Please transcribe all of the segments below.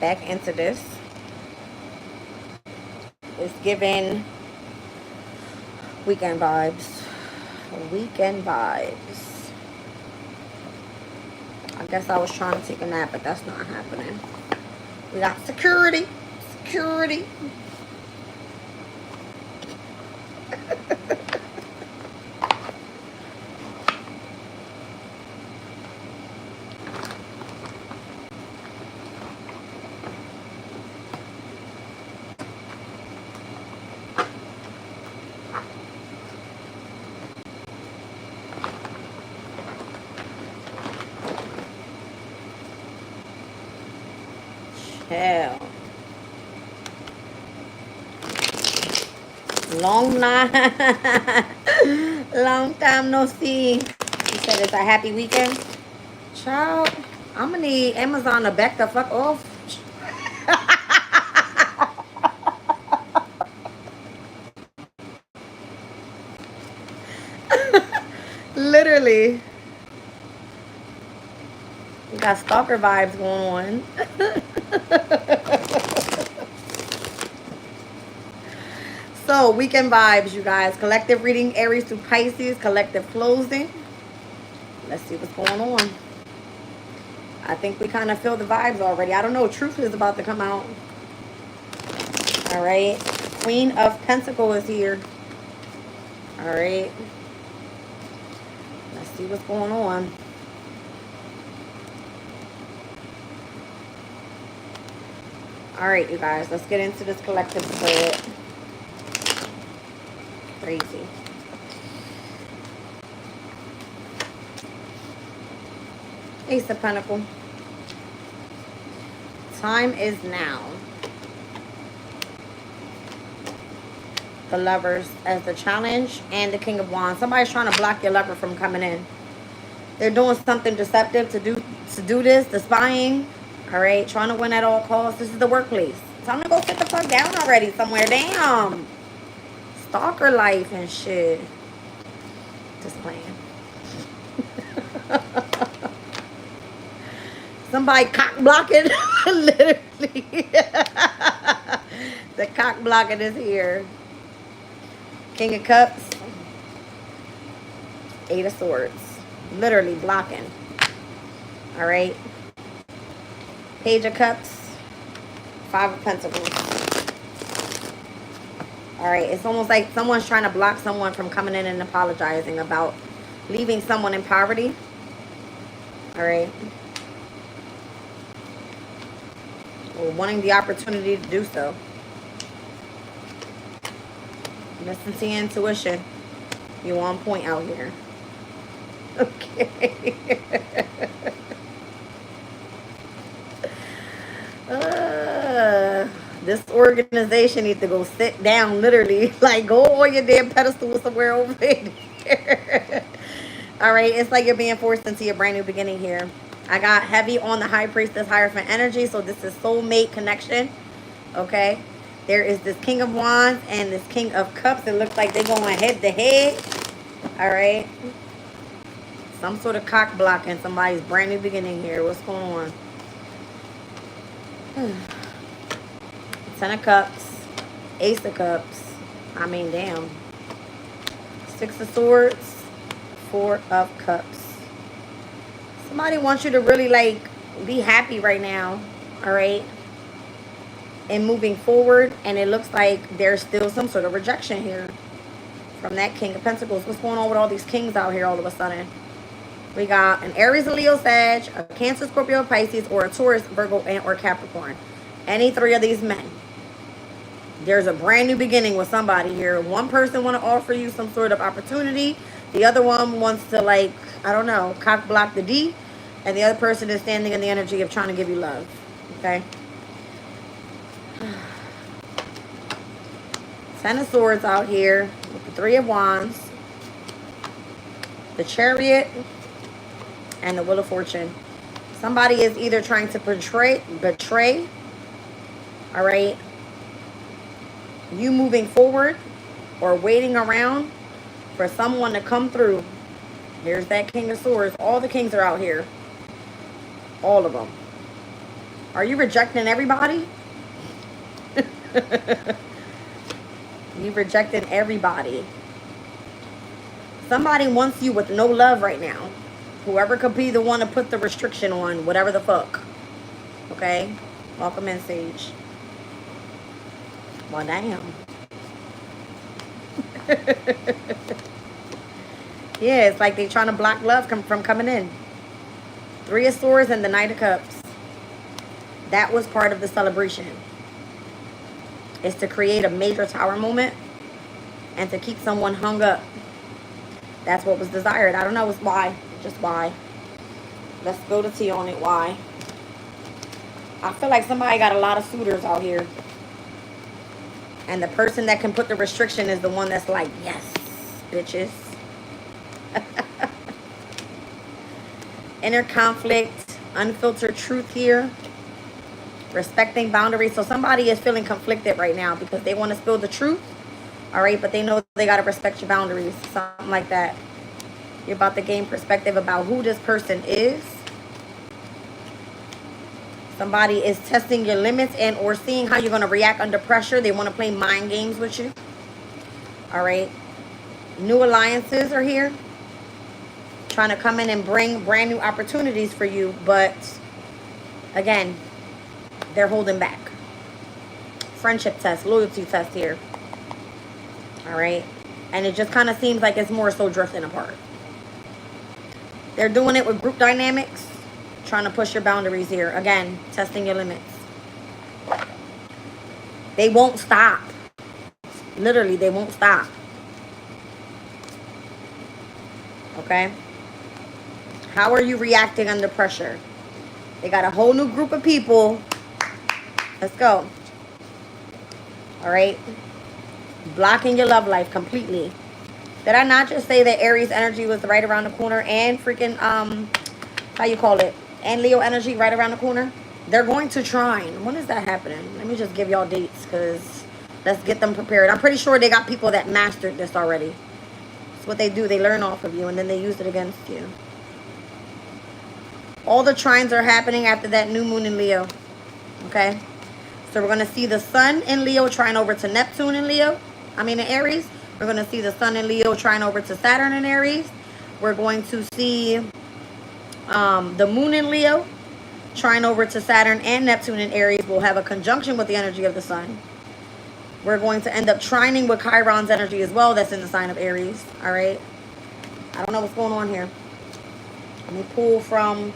back into this. It's giving weekend vibes. Weekend vibes. I guess I was trying to take a nap, but that's not happening. We got security. Security. Hell. Long night. Long time no see. You said it's a happy weekend? Child, I'm gonna need Amazon to back the fuck off. Literally. We got stalker vibes going on. So, weekend vibes, you guys. Collective reading, Aries through Pisces. Collective closing. Let's see what's going on. I think we kind of feel the vibes already. I don't know. Truth is about to come out. All right. Queen of Pentacles is here. All right. Let's see what's going on. All right, you guys. Let's get into this collective spread. Crazy. Ace of Pentacles. Time is now. The Lovers as the challenge and the King of Wands. Somebody's trying to block your lover from coming in. They're doing something deceptive to do this, the spying. All right, trying to win at all costs. This is the workplace. Time to go sit the fuck down already somewhere. Damn. Stalker life and shit. Just playing. Somebody cock blocking. Literally. The cock blocking is here. King of Cups. Eight of Swords. Literally blocking. All right. Page of Cups. Five of Pentacles. All right. It's almost like someone's trying to block someone from coming in and apologizing about leaving someone in poverty. All right. Or wanting the opportunity to do so. Listen to your intuition. You're on point out here. Okay. This organization needs to go sit down, literally. Like, go on your damn pedestal somewhere over there. All right, it's like you're being forced into your brand new beginning here. I got heavy on the High Priestess Hierophant energy, so this is soulmate connection. Okay, there is this King of Wands and this King of Cups. It looks like they're going head to head. All right, some sort of cock blocking somebody's brand new beginning here. What's going on? 10 of Cups, Ace of Cups. I mean, damn. 6 of Swords, 4 of Cups. Somebody wants you to really, like, be happy right now, all right? And moving forward, and it looks like there's still some sort of rejection here from that King of Pentacles. What's going on with all these kings out here all of a sudden? We got an Aries, a Leo, Sag, a Cancer, Scorpio, Pisces, or a Taurus, Virgo, and or Capricorn. Any three of these men. There's a brand new beginning with somebody here. One person want to offer you some sort of opportunity. The other one wants to, like, I don't know, cock block the D. And the other person is standing in the energy of trying to give you love. Okay? 10 of Swords out here with the 3 of Wands. The Chariot. And the Wheel of Fortune. Somebody is either trying to betray. All right? You moving forward or waiting around for someone to come through. Here's that King of Swords. All the kings are out here. All of them. Are you rejecting everybody? You rejecting everybody. Somebody wants you with no love right now. Whoever could be the one to put the restriction on, whatever the fuck. Okay? Welcome in, Sage. Well, damn. Yeah, it's like they're trying to block love from coming in. 3 of Swords and the Knight of Cups. That was part of the celebration. It's to create a major tower moment and to keep someone hung up. That's what was desired. I don't know why. Just why. Let's go to tea on it. Why? I feel like somebody got a lot of suitors out here. And the person that can put the restriction is the one that's like, yes, bitches. Inner conflict, unfiltered truth here. Respecting boundaries. So somebody is feeling conflicted right now because they want to spill the truth. All right, but they know they got to respect your boundaries. Something like that. You're about to gain perspective about who this person is. Somebody is testing your limits and or seeing how you're going to react under pressure. They want to play mind games with you. All right. New alliances are here. Trying to come in and bring brand new opportunities for you. But again, they're holding back. Friendship test, loyalty test here. All right. And it just kind of seems like it's more so drifting apart. They're doing it with group dynamics. Trying to push your boundaries here. Again, testing your limits. They won't stop. Literally, they won't stop. Okay? How are you reacting under pressure? They got a whole new group of people. Let's go. All right? Blocking your love life completely. Did I not just say that Aries energy was right around the corner and freaking, how you call it? And Leo energy right around the corner? They're going to trine. When is that happening? Let me just give y'all dates because let's get them prepared. I'm pretty sure they got people that mastered this already. It's what they do. They learn off of you and then they use it against you. All the trines are happening after that new moon in Leo. Okay? So we're going to see the sun in Leo trine over to Neptune in in Aries. We're going to see the sun in Leo trine over to Saturn in Aries. We're going to see the moon in Leo trine over to Saturn and Neptune in Aries. Will have a conjunction with the energy of the sun. We're going to end up trining with Chiron's energy as well. That's in the sign of Aries. All right. I don't know what's going on here. Let me pull from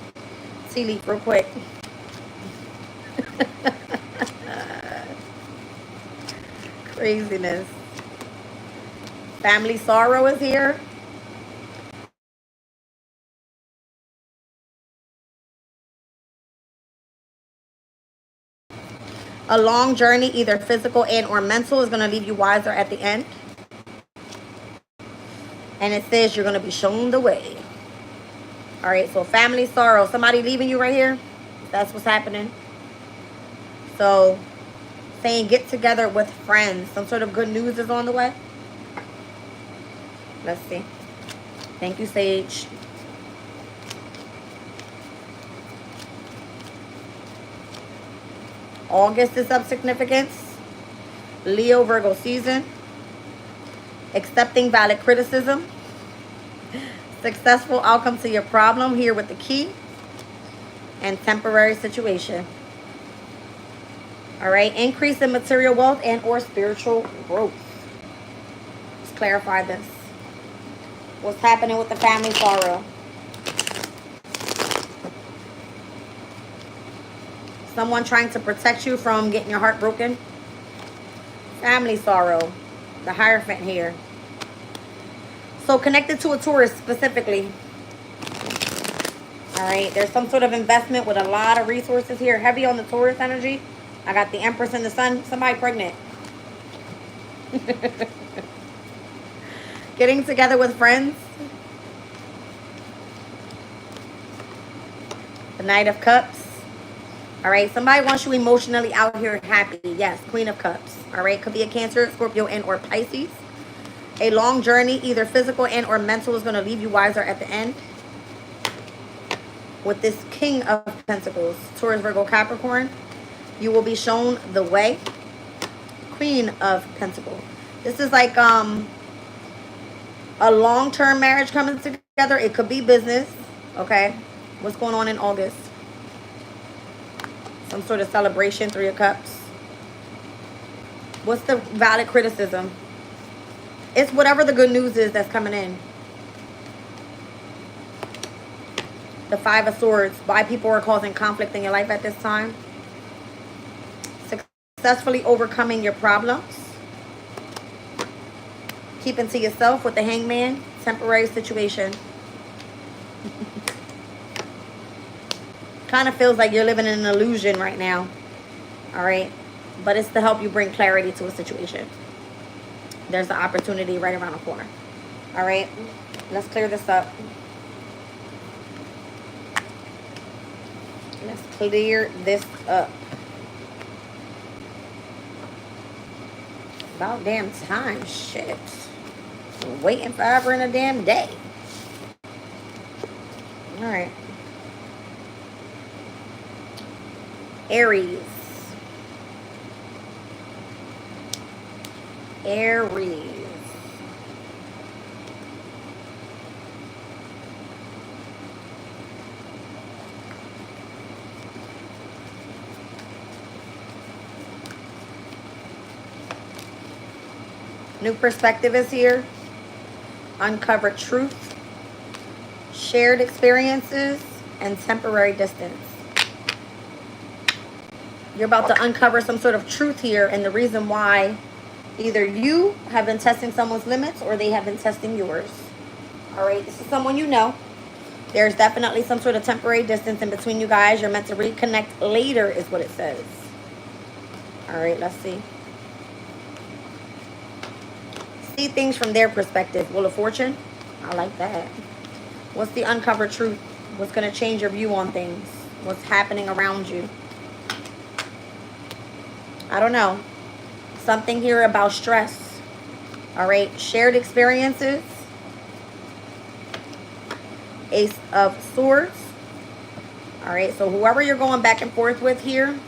Tea Leaf real quick. Craziness. Family sorrow is here. A long journey, either physical and or mental, is going to leave you wiser at the end. And it says you're going to be shown the way. All right, so family sorrow. Somebody leaving you right here. That's what's happening. So, saying get together with friends. Some sort of good news is on the way. Let's see. Thank you, Sage. August is of significance. Leo, Virgo season. Accepting valid criticism. Successful outcome to your problem here with the key. And temporary situation. All right. Increase in material wealth and or spiritual growth. Let's clarify this. What's happening with the family sorrow? Someone trying to protect you from getting your heart broken. Family sorrow. The Hierophant here. So connected to a Taurus specifically. All right. There's some sort of investment with a lot of resources here. Heavy on the Taurus energy. I got the Empress and the Sun. Somebody pregnant. Getting together with friends. The Knight of Cups. All right. Somebody wants you emotionally out here happy. Yes. Queen of Cups. All right. Could be a Cancer, Scorpio, and or Pisces. A long journey, either physical and or mental, is going to leave you wiser at the end. with this King of Pentacles, Taurus, Virgo, Capricorn, you will be shown the way. Queen of Pentacles. This is like a long-term marriage coming together. It could be business. Okay. What's going on in August? Some sort of celebration. 3 of Cups. What's the valid criticism? It's whatever the good news is that's coming in. The 5 of Swords. Why people are causing conflict in your life at this time. Successfully overcoming your problems. Keeping to yourself with the Hangman. Temporary situation. Kind of feels like you're living in an illusion right now. Alright. But it's to help you bring clarity to a situation. There's the opportunity right around the corner. Alright. Let's clear this up. Let's clear this up. About damn time. Shit. I'm waiting forever in a damn day. Alright. Aries. Aries. New perspective is here. Uncovered truth. Shared experiences. And temporary distance. You're about to uncover some sort of truth here. And the reason why either you have been testing someone's limits or they have been testing yours. Alright, this is someone you know. There's definitely some sort of temporary distance in between you guys. You're meant to reconnect later is what it says. Alright, let's see. See things from their perspective. Wheel of Fortune. I like that. What's the uncovered truth? What's going to change your view on things? What's happening around you? I don't know. Something here about stress. All right. Shared experiences. Ace of Swords. All right. So whoever you're going back and forth with here,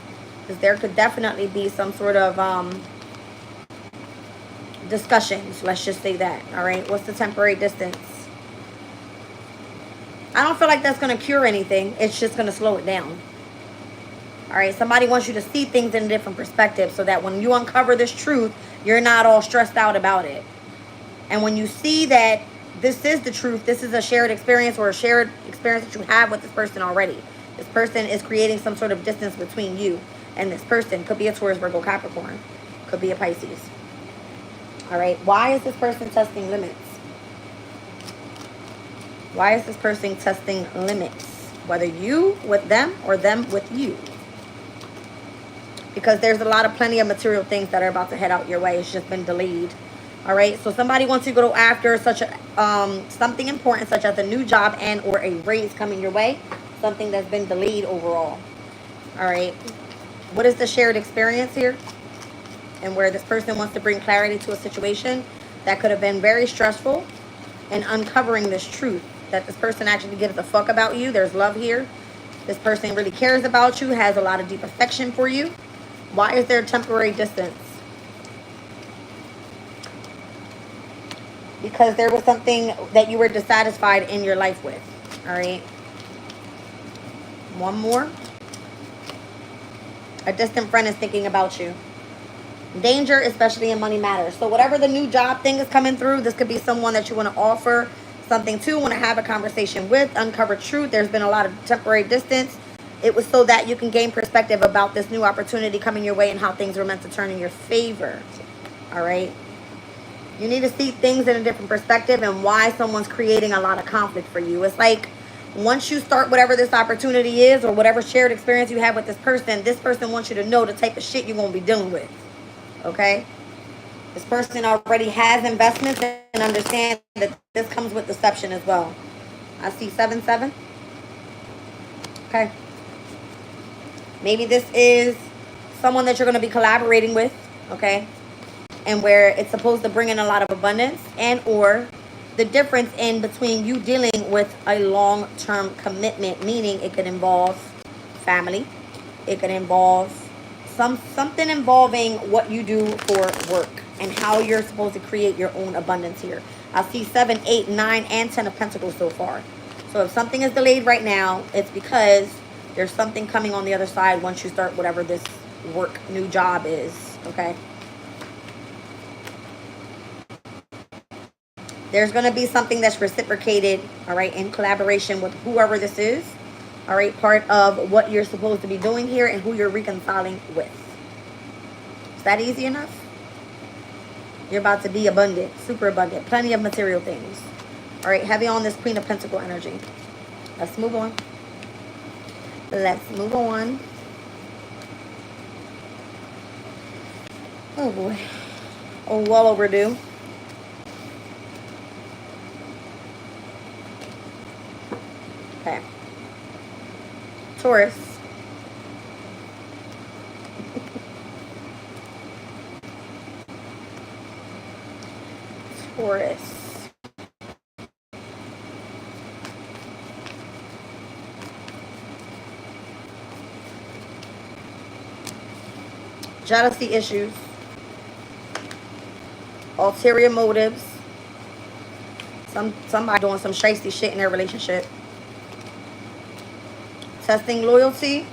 because there could definitely be some sort of discussions. Let's just say that. All right. What's the temporary distance? I don't feel like that's going to cure anything. It's just going to slow it down. All right. Somebody wants you to see things in a different perspective so that when you uncover this truth, you're not all stressed out about it. And when you see that this is the truth, this is a shared experience or a shared experience that you have with this person already. This person is creating some sort of distance between you and this person. Could be a Taurus, Virgo, Capricorn. Could be a Pisces. All right. Why is this person testing limits? Why is this person testing limits? Whether you with them or them with you. Because there's a lot of plenty of material things that are about to head out your way. It's just been delayed. All right. So somebody wants you to go after such a something important, such as a new job and or a raise coming your way. Something that's been delayed overall. All right. What is the shared experience here? And where this person wants to bring clarity to a situation that could have been very stressful, and uncovering this truth that this person actually gives a fuck about you. There's love here. This person really cares about you, has a lot of deep affection for you. Why is there temporary distance? Because there was something that you were dissatisfied in your life with. All right. One more. A distant friend is thinking about you. Danger, especially in money matters. So whatever the new job thing is coming through, this could be someone that you want to offer something to, want to have a conversation with, uncover truth. There's been a lot of temporary distance. It was so that you can gain perspective about this new opportunity coming your way and how things were meant to turn in your favor. All right. You need to see things in a different perspective and why someone's creating a lot of conflict for you. It's like once you start whatever this opportunity is or whatever shared experience you have with this person wants you to know the type of shit you're going to be dealing with. Okay? This person already has investments and understand that this comes with deception as well. I see 7-7. Okay. Maybe this is someone that you're going to be collaborating with. Okay. And where it's supposed to bring in a lot of abundance and or the difference in between you dealing with a long-term commitment, meaning it could involve family, it could involve something involving what you do for work and how you're supposed to create your own abundance here. I see 7, 8, 9, and 10 of Pentacles so far. So if something is delayed right now, it's because there's something coming on the other side once you start whatever this work, new job is, okay? There's going to be something that's reciprocated, all right, in collaboration with whoever this is, all right, part of what you're supposed to be doing here and who you're reconciling with. Is that easy enough? You're about to be abundant, super abundant, plenty of material things. All right, heavy on this Queen of Pentacles energy. Let's move on. Let's move on. Oh boy. Oh, well overdue. Okay. Taurus. Taurus. Jealousy issues. Ulterior motives. Somebody doing some shifty shit in their relationship. Testing loyalty.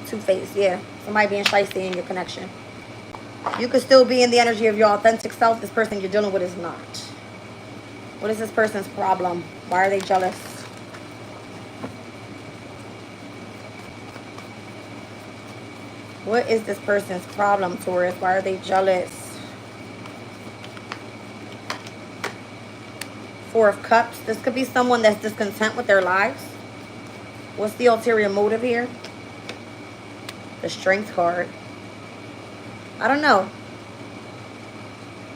Two-faced, yeah. Somebody being shifty in your connection. You could still be in the energy of your authentic self. This person you're dealing with is not. What is this person's problem? Why are they jealous? What is this person's problem, Taurus? Why are they jealous? 4 of Cups. This could be someone that's discontent with their lives. What's the ulterior motive here? The Strength card. I don't know.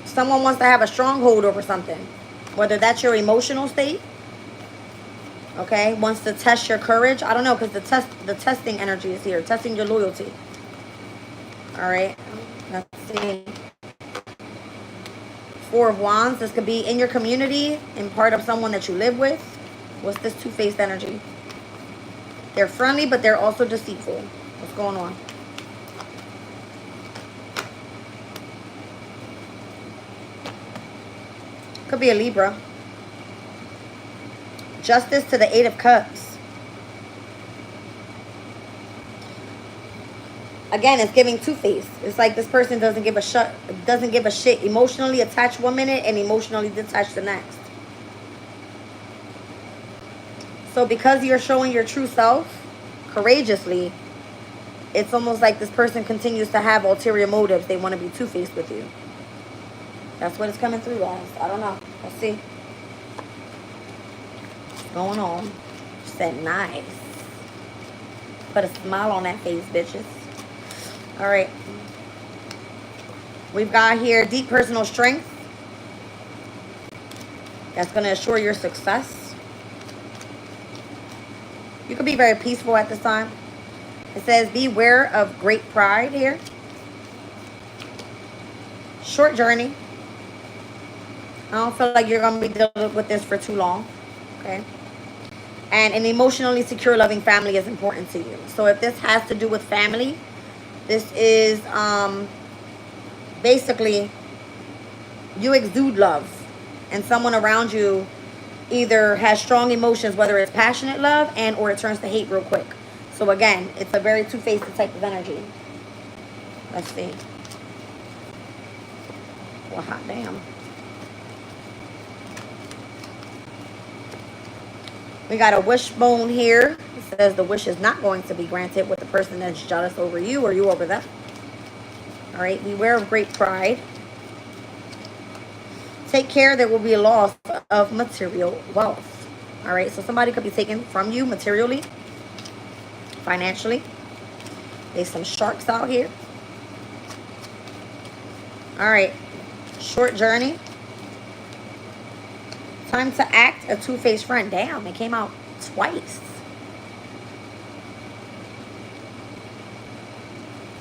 Someone wants to have a stronghold over something. Whether that's your emotional state. Okay. Wants to test your courage. I don't know, because the testing energy is here. Testing your loyalty. All right. Let's see. 4 of Wands. This could be in your community and part of someone that you live with. What's this two-faced energy? They're friendly, but they're also deceitful. What's going on? Could be a Libra. Justice to the 8 of Cups. Again, it's giving two-faced. It's like this person doesn't give a shit. Emotionally attached one minute and emotionally detached the next. So because you're showing your true self courageously, it's almost like this person continues to have ulterior motives. They want to be two-faced with you. That's what it's coming through as. I don't know. Let's see. What's going on? She said nice. Put a smile on that face, bitches. All right. We've got here deep personal strength. That's going to assure your success. You can be very peaceful at this time. It says beware of great pride here. Short journey. I don't feel like you're going to be dealing with this for too long. Okay. And an emotionally secure, loving family is important to you. So if this has to do with family, this is basically you exude love. And someone around you either has strong emotions, whether it's passionate love and or it turns to hate real quick. So again, it's a very two-faced type of energy. Let's see. Well, hot damn. We got a wishbone here. It says the wish is not going to be granted with the person that's jealous over you or you over them. All right, beware of great pride. Take care, there will be a loss of material wealth. All right, so somebody could be taken from you materially, financially. There's some sharks out here. All right, short journey. Time to act, a two-faced friend. Damn, it came out twice.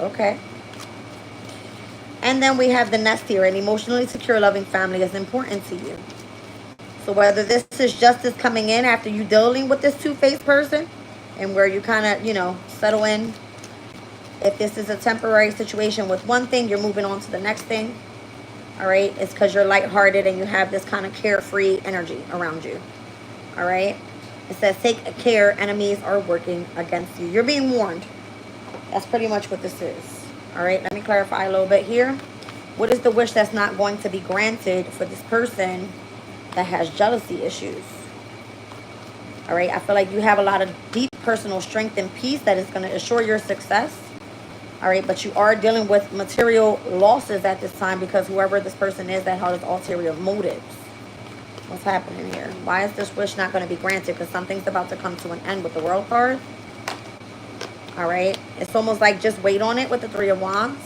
Okay. And then we have the nest here. An emotionally secure, loving family is important to you. So whether this is justice coming in after you dealing with this two-faced person and where you kind of, you know, settle in. If this is a temporary situation with one thing, you're moving on to the next thing. All right. It's because you're lighthearted and you have this kind of carefree energy around you. All right. It says, take care. Enemies are working against you. You're being warned. That's pretty much what this is. All right. Let me clarify a little bit here. What is the wish that's not going to be granted for this person that has jealousy issues? All right. I feel like you have a lot of deep personal strength and peace that is going to assure your success. All right. But you are dealing with material losses at this time because whoever this person is that has ulterior motives. What's happening here? Why is this wish not going to be granted? Because something's about to come to an end with the World card. All right. It's almost like just wait on it with the Three of Wands.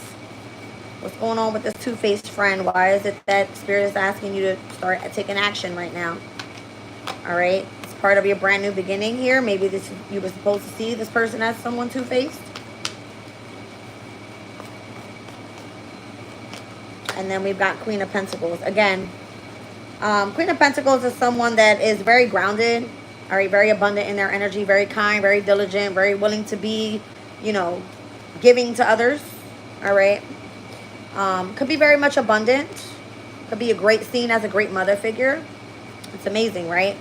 What's going on with this two-faced friend? Why is it that Spirit is asking you to start taking action right now? All right. It's part of your brand new beginning here. Maybe this you were supposed to see this person as someone two-faced. And then we've got Queen of Pentacles. Again, Queen of Pentacles is someone that is very grounded, all right, very abundant in their energy, very kind, very diligent, very willing to be, you know, giving to others, all right. Could be very much abundant. Could be a great seen as a great mother figure. It's amazing, right?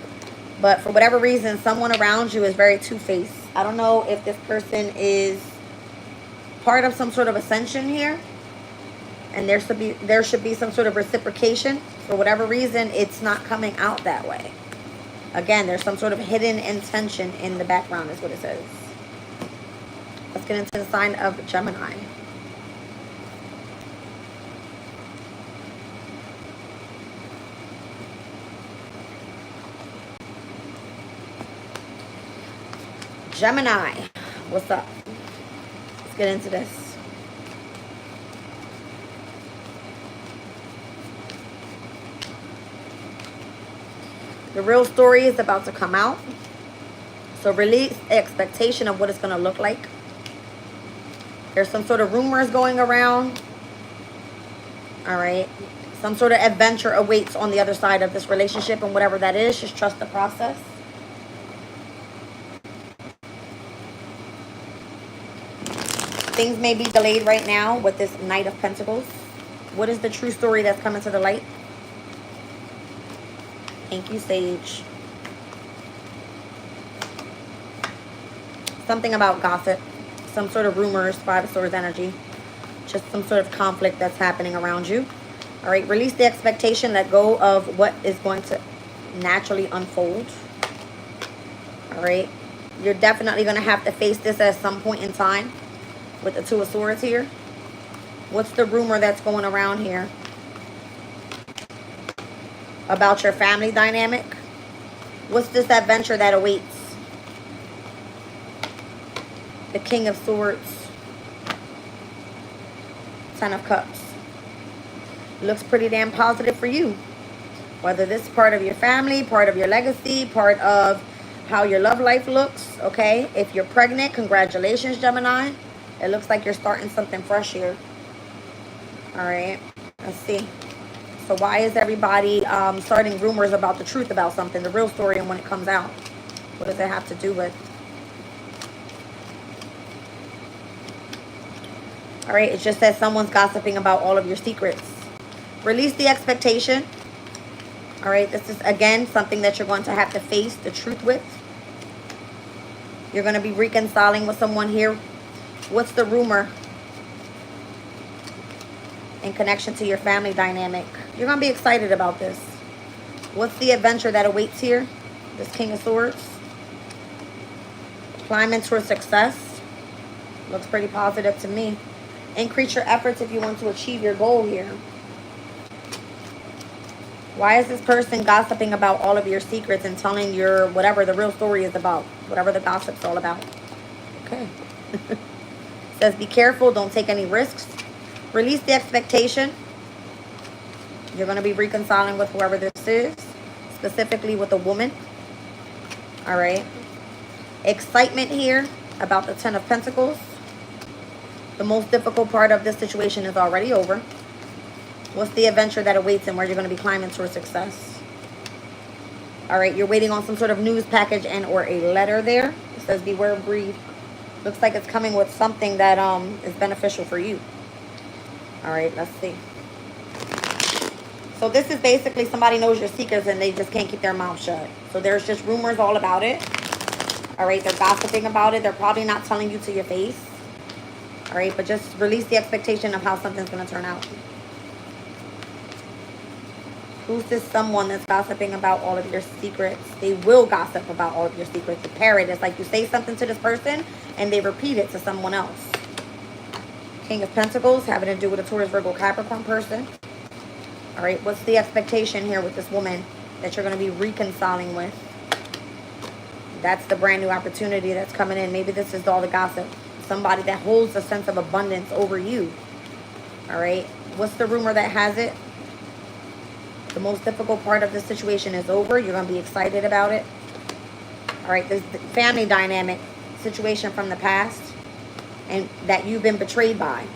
But for whatever reason, someone around you is very two-faced. I don't know if this person is part of some sort of ascension here. And there should be some sort of reciprocation. For whatever reason, it's not coming out that way. Again, there's some sort of hidden intention in the background is what it says. Let's get into the sign of Gemini. Gemini, what's up? Let's get into this. The real story is about to come out. So release the expectation of what it's going to look like. There's some sort of rumors going around. All right. Some sort of adventure awaits on the other side of this relationship. And whatever that is, just trust the process. Things may be delayed right now with this Knight of Pentacles. What is the true story that's coming to the light? Thank you, Sage. Something about gossip. Some sort of rumors, Five of Swords energy. Just some sort of conflict that's happening around you. All right, release the expectation. Let go of what is going to naturally unfold. All right. You're definitely going to have to face this at some point in time with the Two of Swords here. What's the rumor that's going around here? About your family dynamic? What's this adventure that awaits? The King of Swords. Ten of Cups. Looks pretty damn positive for you. Whether this is part of your family, part of your legacy, part of how your love life looks, okay? If you're pregnant, congratulations, Gemini. It looks like you're starting something fresh here. All right, let's see. So why is everybody starting rumors about the truth about something, the real story, and when it comes out? What does it have to do with? All right, it just says someone's gossiping about all of your secrets. Release the expectation. All right, this is, again, something that you're going to have to face the truth with. You're going to be reconciling with someone here. What's the rumor in connection to your family dynamic? You're going to be excited about this. What's the adventure that awaits here? This King of Swords. Climbing towards success. Looks pretty positive to me. Increase your efforts if you want to achieve your goal here. Why is this person gossiping about all of your secrets and telling your whatever the real story is about? Whatever the gossip's all about. Okay. Says be careful. Don't take any risks. Release the expectation. You're going to be reconciling with whoever this is. Specifically with a woman. All right. Excitement here about the Ten of Pentacles. The most difficult part of this situation is already over. What's the adventure that awaits and where you're going to be climbing towards success? All right, you're waiting on some sort of news package and or a letter there. It says beware of greed. Looks like it's coming with something that is beneficial for you. All right, let's see. So this is basically somebody knows your secrets and they just can't keep their mouth shut. So there's just rumors all about it. All right, they're gossiping about it. They're probably not telling you to your face. All right, but just release the expectation of how something's going to turn out. Who's this someone that's gossiping about all of your secrets? They will gossip about all of your secrets. The parrot is like you say something to this person and they repeat it to someone else. King of Pentacles, having to do with a Taurus, Virgo, Capricorn person. All right, what's the expectation here with this woman that you're going to be reconciling with? That's the brand new opportunity that's coming in. Maybe this is all the gossip. Somebody that holds a sense of abundance over you. All right, what's the rumor that has it? The most difficult part of the situation is over. You're going to be excited about it. All right, this family dynamic situation from the past and that you've been betrayed by.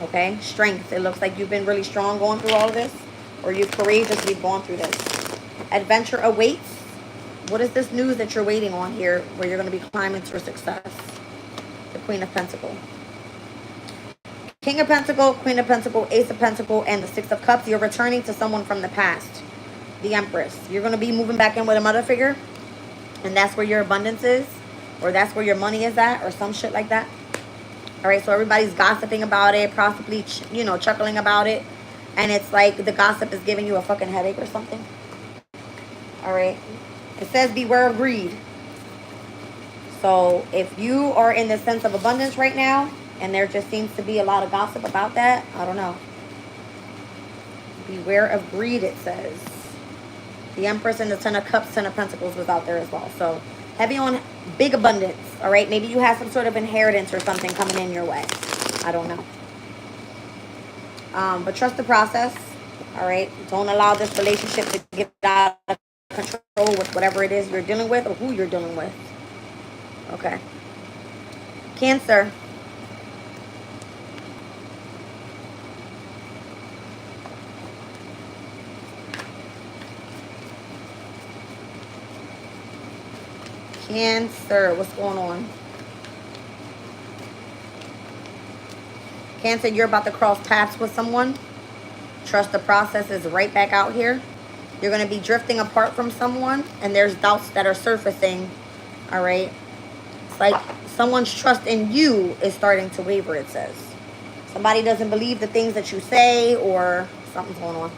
Okay, strength. It looks like you've been really strong going through all of this, or you've courageously gone through this. Adventure awaits. What is this news that you're waiting on here where you're going to be climbing to success? The Queen of Pentacles. King of Pentacles, Queen of Pentacles, Ace of Pentacles, and the Six of Cups. You're returning to someone from the past. The Empress. You're going to be moving back in with a mother figure, and that's where your abundance is, or that's where your money is at, or some shit like that. All right, so everybody's gossiping about it, possibly, you know, chuckling about it. And it's like the gossip is giving you a fucking headache or something. All right. It says beware of greed. So if you are in the sense of abundance right now, and there just seems to be a lot of gossip about that, I don't know. Beware of greed, it says. The Empress and the Ten of Cups, Ten of Pentacles was out there as well. So heavy on big abundance, all right? Maybe you have some sort of inheritance or something coming in your way. I don't know. But trust the process, all right? Don't allow this relationship to get out of control with whatever it is you're dealing with or who you're dealing with. Okay. Cancer. Cancer, what's going on? Cancer, you're about to cross paths with someone. Trust the process is right back out here. You're going to be drifting apart from someone, and there's doubts that are surfacing. All right. It's like someone's trust in you is starting to waver, it says. Somebody doesn't believe the things that you say, or something's going on.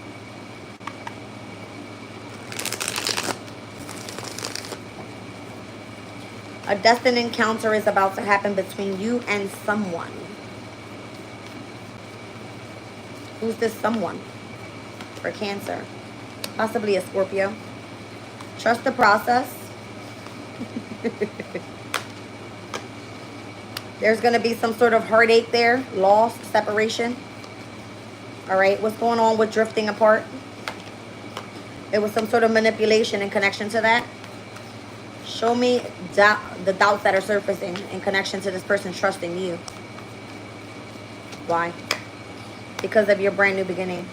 A destined encounter is about to happen between you and someone. Who's this someone? For Cancer. Possibly a Scorpio. Trust the process. There's going to be some sort of heartache there. Loss, separation. All right. What's going on with drifting apart? There was some sort of manipulation in connection to that. Show me the doubts that are surfacing in connection to this person trusting you. Why? Because of your brand new beginning.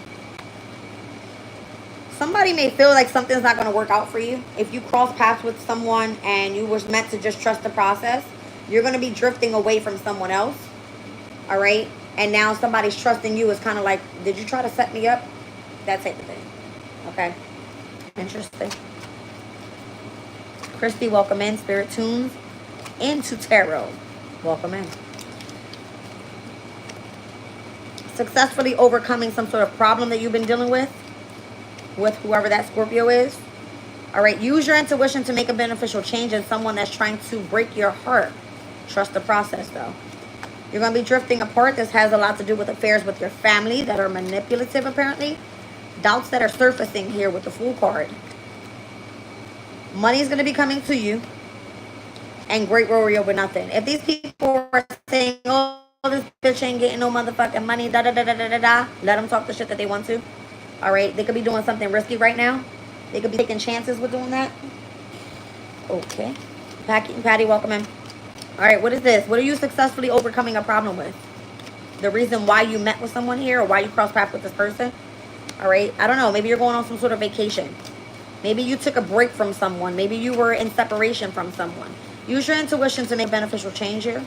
Somebody may feel like something's not going to work out for you. If you cross paths with someone and you was meant to just trust the process, you're going to be drifting away from someone else. All right? And now somebody's trusting you is kind of like, did you try to set me up? That type of thing. Okay? Interesting. Christy, welcome in. Spirit Tunes into Tarot. Welcome in. Successfully overcoming some sort of problem that you've been dealing with whoever that Scorpio is. All right, use your intuition to make a beneficial change in someone that's trying to break your heart. Trust the process, though. You're going to be drifting apart. This has a lot to do with affairs with your family that are manipulative, apparently. Doubts that are surfacing here with the Fool card. Money is going to be coming to you. And great worry over nothing. If these people are saying, oh, this bitch ain't getting no motherfucking money, da-da-da-da-da-da, let them talk the shit that they want to. All right, they could be doing something risky right now. They could be taking chances with doing that. Okay. Patty, welcome in. All right, what is this? What are you successfully overcoming a problem with? The reason why you met with someone here or why you crossed paths with this person? All right, I don't know. Maybe you're going on some sort of vacation. Maybe you took a break from someone. Maybe you were in separation from someone. Use your intuition to make beneficial change here.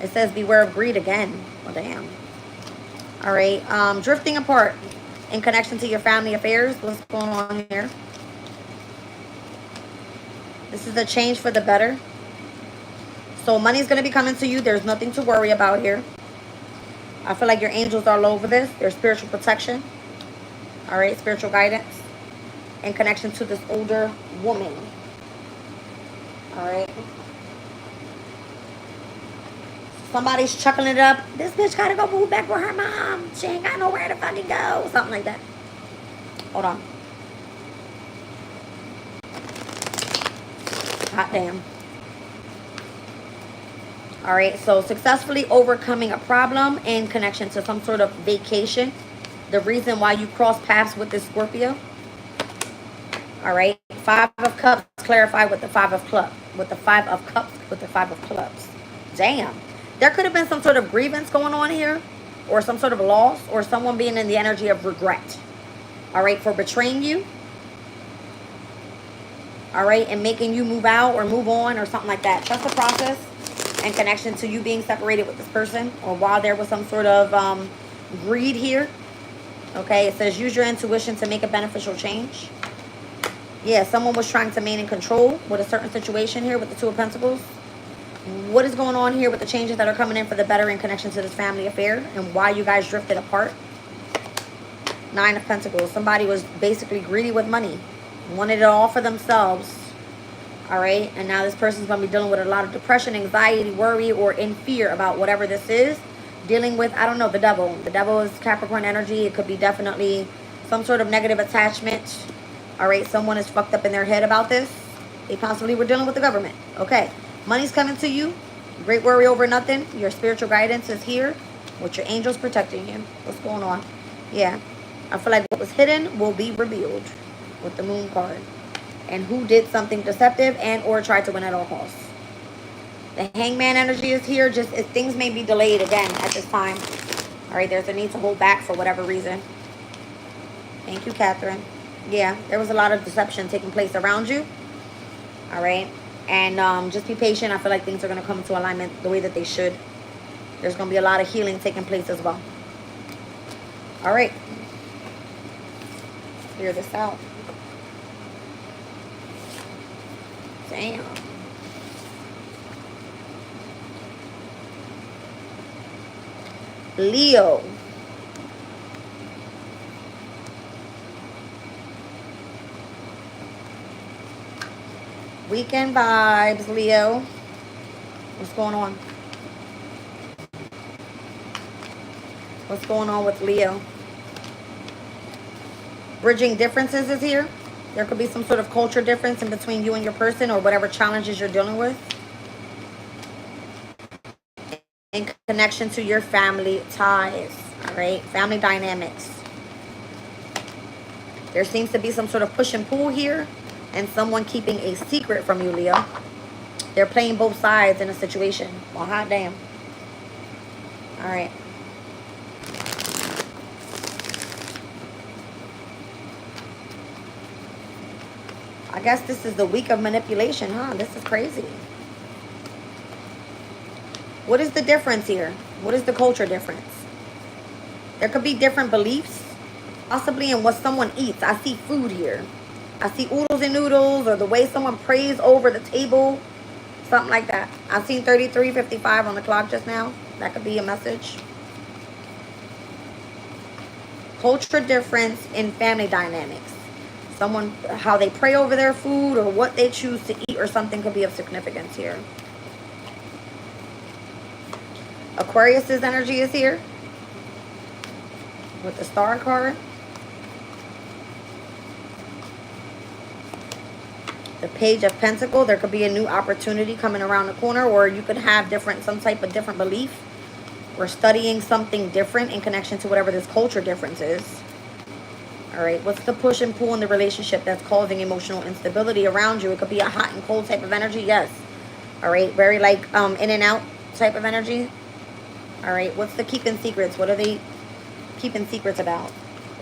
It says beware of greed again. Well, damn. All right. Drifting apart in connection to your family affairs. What's going on here? This is a change for the better. So money's going to be coming to you. There's nothing to worry about here. I feel like your angels are all over this. There's spiritual protection. All right. Spiritual guidance in connection to this older woman. All right. Somebody's chuckling it up. This bitch gotta go move back with her mom. She ain't got nowhere to fucking go. Something like that. Hold on. Hot damn. All right. So successfully overcoming a problem in connection to some sort of vacation. The reason why you cross paths with this Scorpio. All right. 5 of Cups. Clarify with the 5 of Clubs. With the 5 of Cups. With the 5 of Clubs. Damn. There could have been some sort of grievance going on here. Or some sort of loss. Or someone being in the energy of regret. All right. For betraying you. All right. And making you move out or move on or something like that. Trust the process in connection to you being separated with this person. Or while there was some sort of greed here. Okay. It says use your intuition to make a beneficial change. Yeah, someone was trying to maintain control with a certain situation here with the 2 of Pentacles. What is going on here with the changes that are coming in for the better in connection to this family affair and why you guys drifted apart? 9 of Pentacles. Somebody was basically greedy with money. Wanted it all for themselves. All right. And now this person's going to be dealing with a lot of depression, anxiety, worry, or in fear about whatever this is. Dealing with, I don't know, the devil. The devil is Capricorn energy. It could be definitely some sort of negative attachment. All right, someone is fucked up in their head about this. They possibly were dealing with the government. Okay, money's coming to you. Great worry over nothing. Your spiritual guidance is here with your angels protecting you. What's going on? Yeah, I feel like what was hidden will be revealed with the moon card. And who did something deceptive and or tried to win at all costs. The hangman energy is here. Just things may be delayed again at this time. All right, there's a need to hold back for whatever reason. Thank you, Catherine. Yeah, there was a lot of deception taking place around you. All right. And just be patient. I feel like things are going to come into alignment the way that they should. There's going to be a lot of healing taking place as well. All right. Clear this out. Damn. Leo. Weekend vibes, Leo. What's going on? What's going on with Leo? Bridging differences is here. There could be some sort of culture difference in between you and your person or whatever challenges you're dealing with. In connection to your family ties. All right. Family dynamics. There seems to be some sort of push and pull here. And someone keeping a secret from you, Leo. They're playing both sides in a situation. Well, hot damn. All right. I guess this is the week of manipulation, huh? This is crazy. What is the difference here? What is the culture difference? There could be different beliefs, possibly in what someone eats. I see food here. I see oodles and noodles, or the way someone prays over the table. Something like that. I've seen 33:55 on the clock just now. That could be a message. Culture difference in family dynamics. Someone, how they pray over their food or what they choose to eat or something could be of significance here. Aquarius's energy is here with the star card. The Page of Pentacles. There could be a new opportunity coming around the corner, or you could have some type of different belief or studying something different in connection to whatever this culture difference is. All right, what's the push and pull in the relationship that's causing emotional instability around you? It could be a hot and cold type of energy, yes. All right, very like in and out type of energy. All right, what's the keeping secrets? What are they keeping secrets about?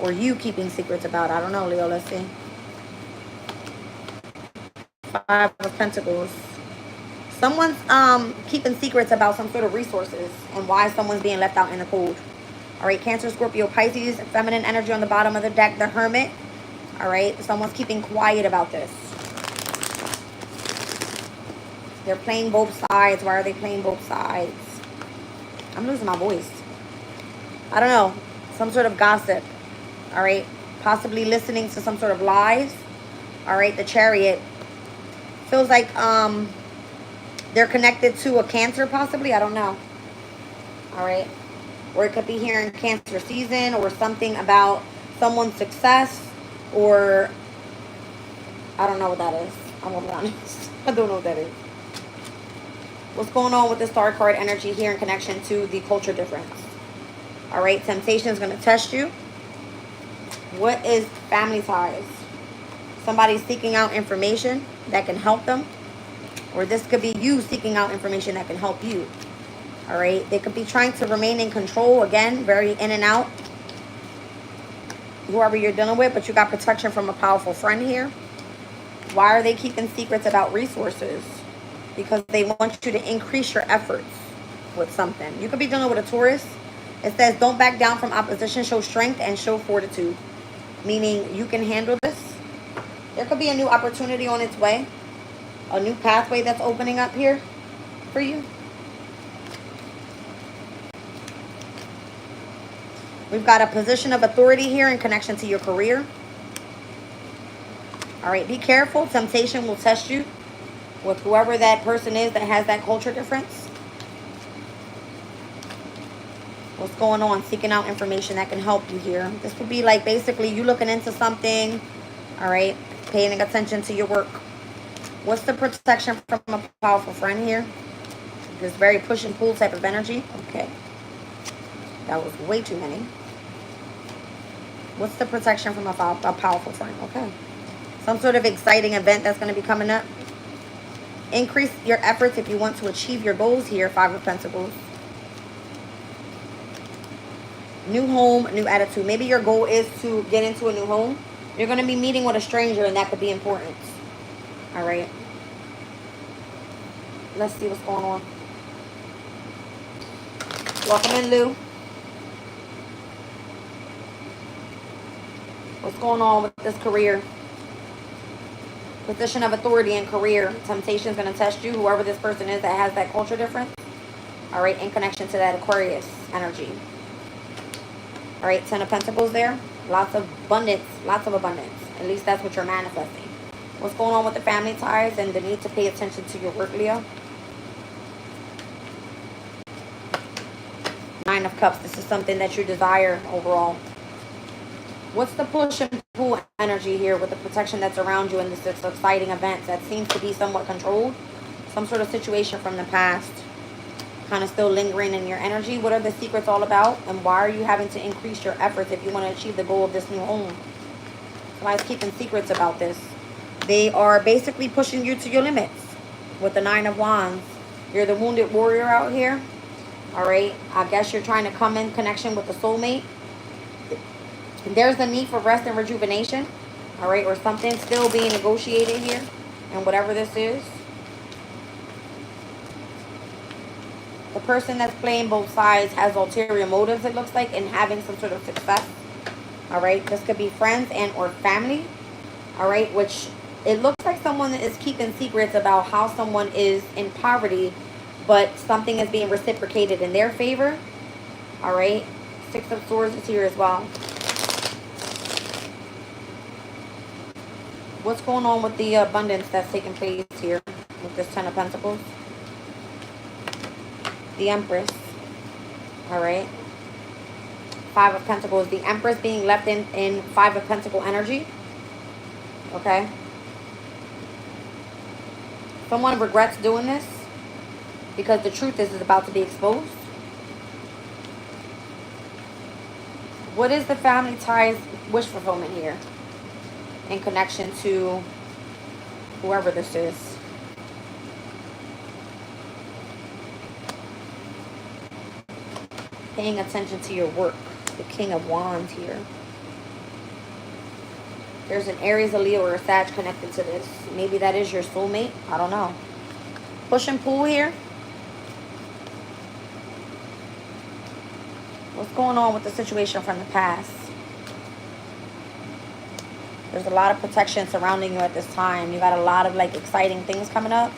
Or you keeping secrets about? I don't know, Leo, let's see. Five of Pentacles. Someone's keeping secrets about some sort of resources and why someone's being left out in the cold. All right, Cancer, Scorpio, Pisces, feminine energy on the bottom of the deck, the Hermit. All right, someone's keeping quiet about this. They're playing both sides. Why are they playing both sides? I'm losing my voice. I don't know. Some sort of gossip. All right, possibly listening to some sort of lies. All right, the Chariot. Feels like they're connected to a Cancer possibly. I don't know. All right. Or it could be here in Cancer season, or something about someone's success, or I don't know what that is. I'm going to be honest. I don't know what that is. What's going on with the Star card energy here in connection to the culture difference? All right. Temptation is going to test you. What is family ties? Somebody's seeking out information that can help them. Or this could be you seeking out information that can help you. All right. They could be trying to remain in control. Again, very in and out. Whoever you're dealing with, but you got protection from a powerful friend here. Why are they keeping secrets about resources? Because they want you to increase your efforts with something. You could be dealing with a Taurus. It says, don't back down from opposition. Show strength and show fortitude. Meaning you can handle this. There could be a new opportunity on its way. A new pathway that's opening up here for you. We've got a position of authority here in connection to your career. All right, be careful. Temptation will test you with whoever that person is that has that culture difference. What's going on? Seeking out information that can help you here. This would be like basically you looking into something. All right, paying attention to your work. What's the protection from a powerful friend here? This very push and pull type of energy. Okay. That was way too many. What's the protection from a powerful friend? Okay. Some sort of exciting event that's going to be coming up. Increase your efforts if you want to achieve your goals here. Five of Pentacles. New home, new attitude. Maybe your goal is to get into a new home. You're going to be meeting with a stranger, and that could be important. All right. Let's see what's going on. Welcome in, Lou. What's going on with this career? Position of authority and career. Temptation is going to test you, whoever this person is that has that culture difference. All right, in connection to that Aquarius energy. All right, Ten of Pentacles there. Lots of abundance. Lots of abundance. At least that's what you're manifesting. What's going on with the family ties and the need to pay attention to your work, Leo? Nine of Cups. This is something that you desire overall. What's the push and pull energy here with the protection that's around you in this exciting event that seems to be somewhat controlled? Some sort of situation from the past kind of still lingering in your energy. What are the secrets all about? And why are you having to increase your efforts if you want to achieve the goal of this new home? Somebody's keeping secrets about this. They are basically pushing you to your limits with the Nine of Wands. You're the wounded warrior out here. All right. I guess you're trying to come in connection with the soulmate. There's the need for rest and rejuvenation. All right. Or something still being negotiated here. And whatever this is. The person that's playing both sides has ulterior motives, it looks like, in having some sort of success. All right. This could be friends and or family. All right. Which it looks like someone is keeping secrets about how someone is in poverty, but something is being reciprocated in their favor. All right. Six of Swords is here as well. What's going on with the abundance that's taking place here with this Ten of Pentacles? The Empress. All right. Five of Pentacles. The Empress being left in Five of Pentacle energy. Okay. Someone regrets doing this because the truth is about to be exposed. What is the family ties wish fulfillment here in connection to whoever this is? Paying attention to your work. The King of Wands here. There's an Aries, a Leo, or a Sag connected to this. Maybe that is your soulmate. I don't know. Push and pull here. What's going on with the situation from the past? There's a lot of protection surrounding you at this time. You got a lot of, like, exciting things coming up.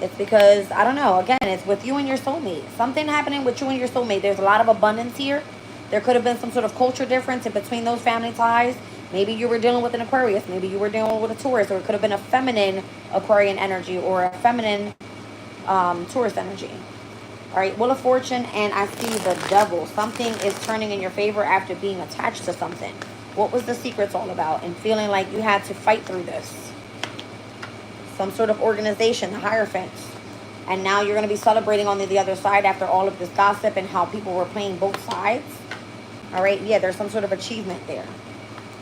It's because, I don't know, again, it's with you and your soulmate. Something happening with you and your soulmate. There's a lot of abundance here. There could have been some sort of culture difference in between those family ties. Maybe you were dealing with an Aquarius. Maybe you were dealing with a Taurus. Or it could have been a feminine Aquarian energy or a feminine Taurus energy. All right, Wheel of Fortune, and I see the Devil. Something is turning in your favor after being attached to something. What was the secrets all about? And feeling like you had to fight through this. Some sort of organization, the Hierophant. And now you're going to be celebrating on the other side after all of this gossip and how people were playing both sides. All right, yeah, there's some sort of achievement there.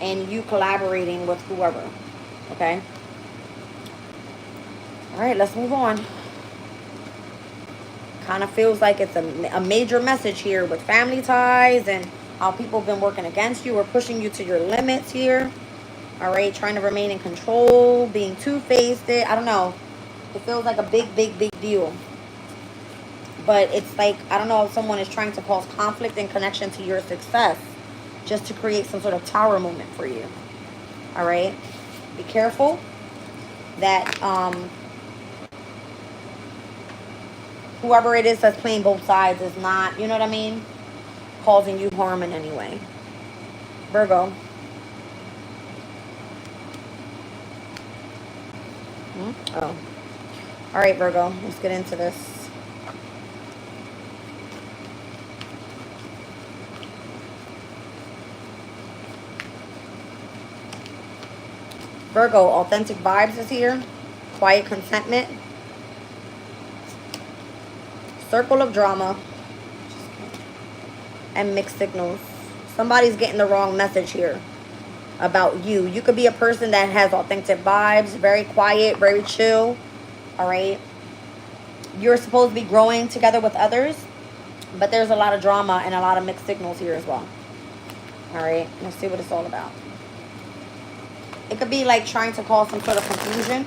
And you collaborating with whoever. Okay? All right, let's move on. Kind of feels like it's a major message here with family ties and how people have been working against you or pushing you to your limits here. All right, trying to remain in control, being two-faced. I don't know. It feels like a big, big, big deal. But it's like, I don't know if someone is trying to cause conflict in connection to your success just to create some sort of tower moment for you. All right? Be careful that whoever it is that's playing both sides is not, you know what I mean, causing you harm in any way. Virgo. Oh. All right, Virgo. Let's get into this. Virgo, authentic vibes is here. Quiet contentment. Circle of drama. And mixed signals. Somebody's getting the wrong message here about you. You could be a person that has authentic vibes. Very quiet, very chill. All right. You're supposed to be growing together with others. But there's a lot of drama and a lot of mixed signals here as well. All right. Let's see what it's all about. It could be like trying to cause some sort of confusion.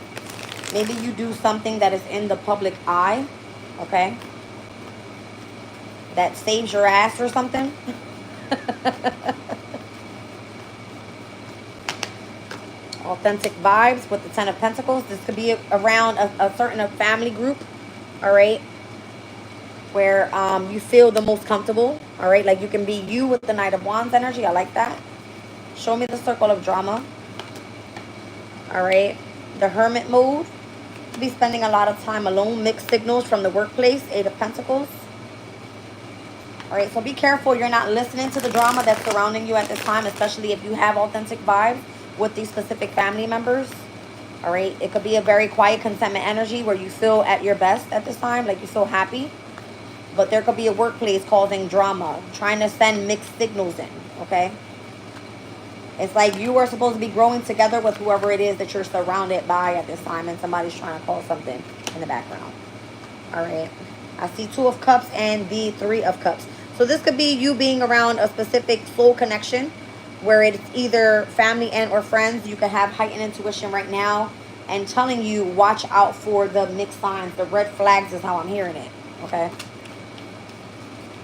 Maybe you do something that is in the public eye. Okay. That saves your ass or something. Authentic vibes with the Ten of Pentacles. This could be around a certain family group. All right. Where you feel the most comfortable. All right. Like you can be you with the Knight of Wands energy. I like that. Show me the circle of drama. All right. The Hermit mode. Be spending a lot of time alone. Mixed signals from the workplace. Eight of Pentacles. All right. So be careful. You're not listening to the drama that's surrounding you at this time. Especially if you have authentic vibes with these specific family members. All right. It could be a very quiet contentment energy where you feel at your best at this time. Like you feel happy. But there could be a workplace causing drama. Trying to send mixed signals in. Okay. It's like you are supposed to be growing together with whoever it is that you're surrounded by at this time. And somebody's trying to call something in the background. All right. I see Two of Cups and the Three of Cups. So this could be you being around a specific soul connection. Where it's either family and or friends. You could have heightened intuition right now. And telling you watch out for the mixed signs. The red flags is how I'm hearing it. Okay.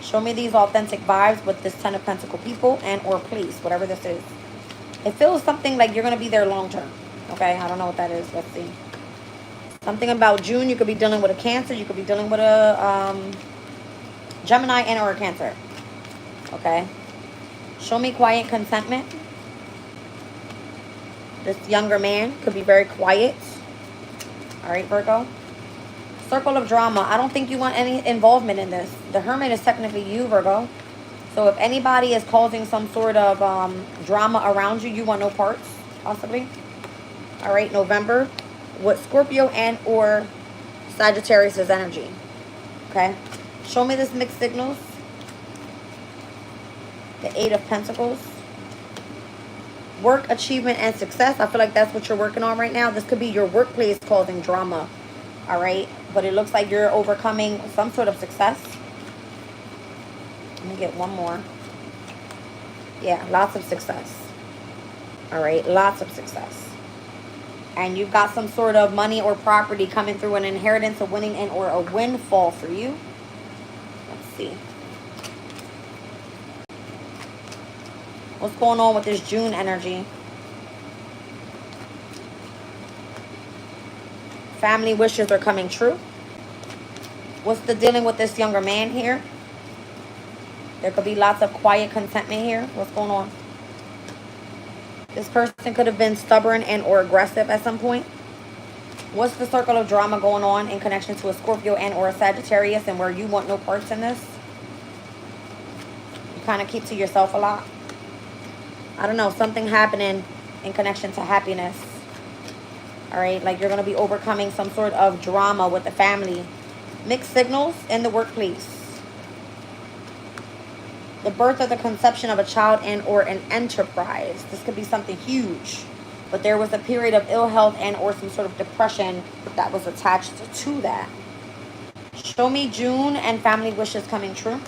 Show me these authentic vibes with this Ten of Pentacle people and or place. Whatever this is. It feels something like you're going to be there long term. Okay, I don't know what that is. Let's see. Something about June. You could be dealing with a Cancer. You could be dealing with a Gemini and or a Cancer. Okay. Show me quiet contentment. This younger man could be very quiet. All right, Virgo. Circle of drama. I don't think you want any involvement in this. The Hermit is technically you, Virgo. So if anybody is causing some sort of drama around you, you want no parts, possibly. All right, November. With Scorpio and or Sagittarius' energy. Okay. Show me this mixed signals. The Eight of Pentacles. Work, achievement, and success. I feel like that's what you're working on right now. This could be your workplace causing drama. All right. But it looks like you're overcoming some sort of success. Let me get one more. Yeah, lots of success. All right, lots of success. And you've got some sort of money or property coming through, an inheritance, a winning, and or a windfall for you. Let's see. What's going on with this June energy? Family wishes are coming true. What's the dealing with this younger man here? There could be lots of quiet contentment here. What's going on? This person could have been stubborn and or aggressive at some point. What's the circle of drama going on in connection to a Scorpio and or a Sagittarius, and where you want no parts in this? You kind of keep to yourself a lot. I don't know, something happening in connection to happiness. All right, like you're going to be overcoming some sort of drama with the family. Mixed signals in the workplace. The birth or the conception of a child and or an enterprise. This could be something huge. But there was a period of ill health and or some sort of depression that was attached to that. Show me June and family wishes coming true.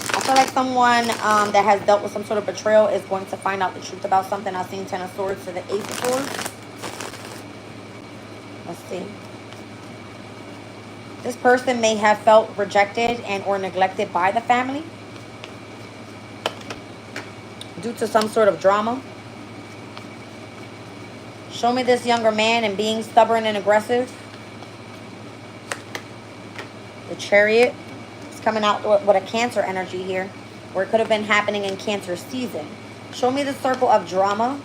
I feel like someone that has dealt with some sort of betrayal is going to find out the truth about something. I've seen 10 of Swords to the Ace of Swords. Let's see. This person may have felt rejected and or neglected by the family due to some sort of drama. Show me this younger man and being stubborn and aggressive. The Chariot is coming out with a Cancer energy here, where it could have been happening in Cancer season. Show me the circle of drama.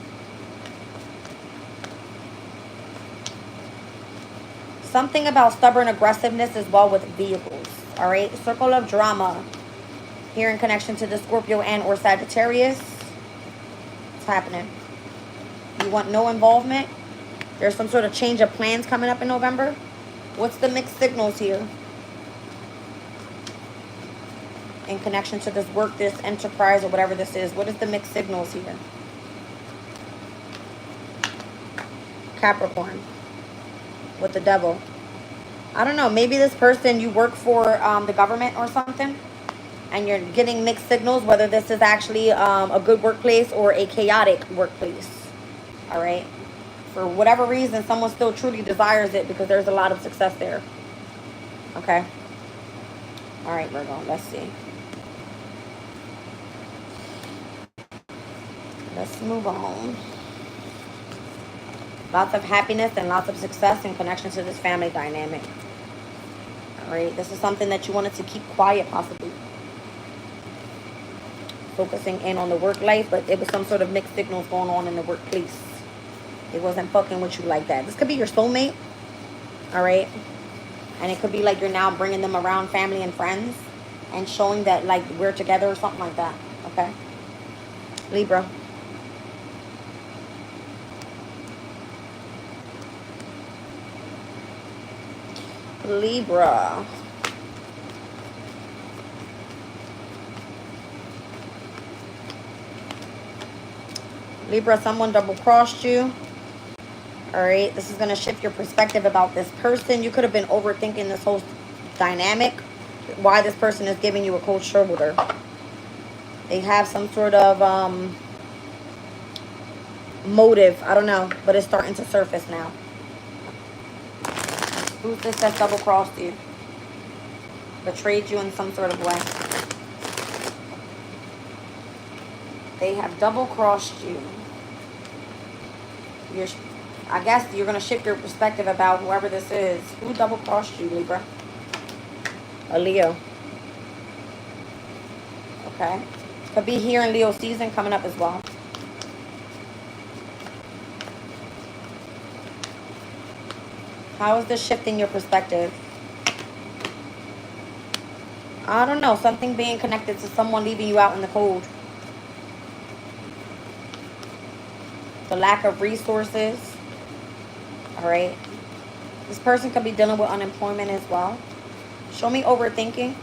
Something about stubborn aggressiveness as well with vehicles. All right. Circle of drama here in connection to the Scorpio and or Sagittarius. What's happening? You want no involvement. There's some sort of change of plans coming up in November. What's the mixed signals here in connection to this work, this enterprise, or whatever this is? What is the mixed signals here? Capricorn with the Devil. I don't know, maybe this person, you work for the government or something, and you're getting mixed signals, whether this is actually a good workplace or a chaotic workplace. All right, for whatever reason, someone still truly desires it because there's a lot of success there. Okay. All right, Virgo, let's see. Let's move on. Lots of happiness and lots of success in connection to this family dynamic. All right, this is something that you wanted to keep quiet, possibly. Focusing in on the work life, but there was some sort of mixed signals going on in the workplace. It wasn't fucking with you like that. This could be your soulmate. All right. And it could be like you're now bringing them around family and friends and showing that like we're together or something like that. Okay. Libra. Libra. Libra, someone double-crossed you. All right, this is going to shift your perspective about this person. You could have been overthinking this whole dynamic, why this person is giving you a cold shoulder. They have some sort of motive. I don't know, but it's starting to surface now. Who's this that double-crossed you? Betrayed you in some sort of way. They have double-crossed you. I guess you're going to shift your perspective about whoever this is. Who double-crossed you, Libra? A Leo. Okay. Could be here in Leo season coming up as well. How is this shifting your perspective? I don't know. Something being connected to someone leaving you out in the cold. The lack of resources. All right. This person could be dealing with unemployment as well. Show me overthinking.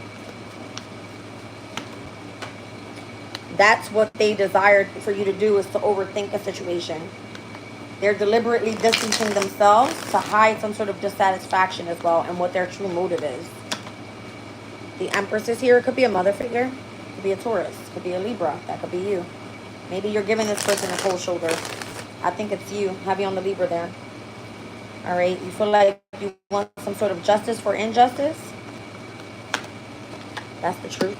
That's what they desired for you to do, is to overthink a situation. They're deliberately distancing themselves to hide some sort of dissatisfaction as well and what their true motive is. The Empress is here. It could be a mother figure. Could be a Taurus. Could be a Libra. That could be you. Maybe you're giving this person a cold shoulder. I think it's you. Heavy on the Libra there. All right. You feel like you want some sort of justice for injustice. That's the truth.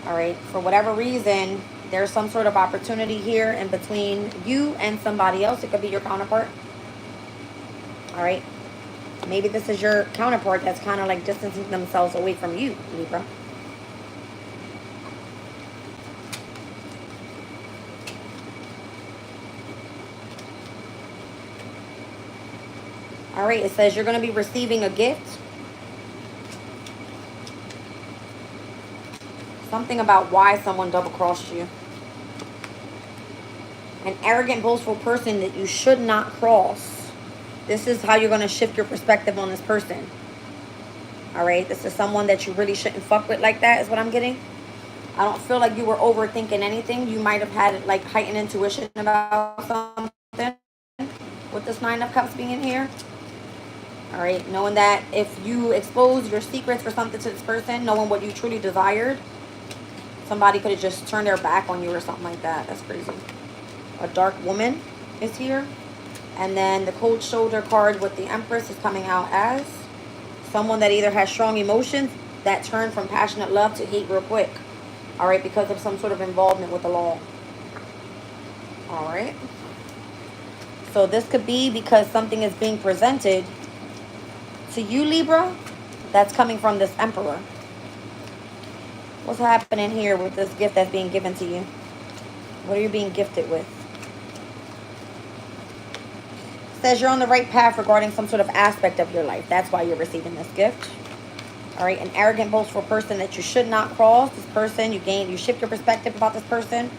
All right. For whatever reason, there's some sort of opportunity here in between you and somebody else. It could be your counterpart. All right. Maybe this is your counterpart that's kind of like distancing themselves away from you, Libra. All right, it says you're going to be receiving a gift. Something about why someone double-crossed you. An arrogant, boastful person that you should not cross. This is how you're going to shift your perspective on this person. All right, this is someone that you really shouldn't fuck with like that is what I'm getting. I don't feel like you were overthinking anything. You might have had like heightened intuition about something with this Nine of Cups being in here. All right, knowing that if you expose your secrets for something to this person, knowing what you truly desired, somebody could have just turned their back on you or something like that. That's crazy. A dark woman is here. And then the cold shoulder card with the Empress is coming out as someone that either has strong emotions that turn from passionate love to hate real quick. All right, because of some sort of involvement with the law. All right. So this could be because something is being presented to you, Libra, that's coming from this Emperor. What's happening here with this gift that's being given to you? What are you being gifted with? It says you're on the right path regarding some sort of aspect of your life. That's why you're receiving this gift. All right, an arrogant, boastful person that you should not cross. This person, you shift your perspective about this person.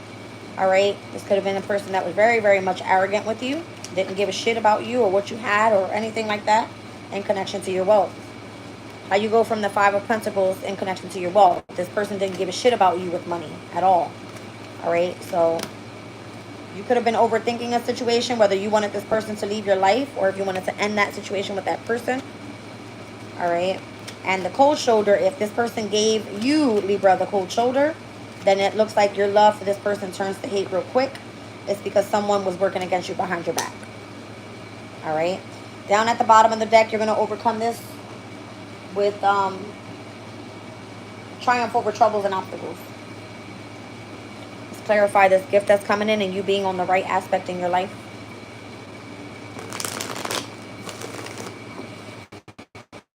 All right, this could have been a person that was very, very much arrogant with you. Didn't give a shit about you or what you had or anything like that. In connection to your wealth. How you go from the Five of Pentacles in connection to your wealth. This person didn't give a shit about you with money at all. All right, so you could have been overthinking a situation, whether you wanted this person to leave your life or if you wanted to end that situation with that person. All right, and the cold shoulder, if this person gave you, Libra, the cold shoulder, then it looks like your love for this person turns to hate real quick. It's because someone was working against you behind your back. All right. Down at the bottom of the deck, you're going to overcome this with triumph over troubles and obstacles. Let's clarify this gift that's coming in and you being on the right aspect in your life.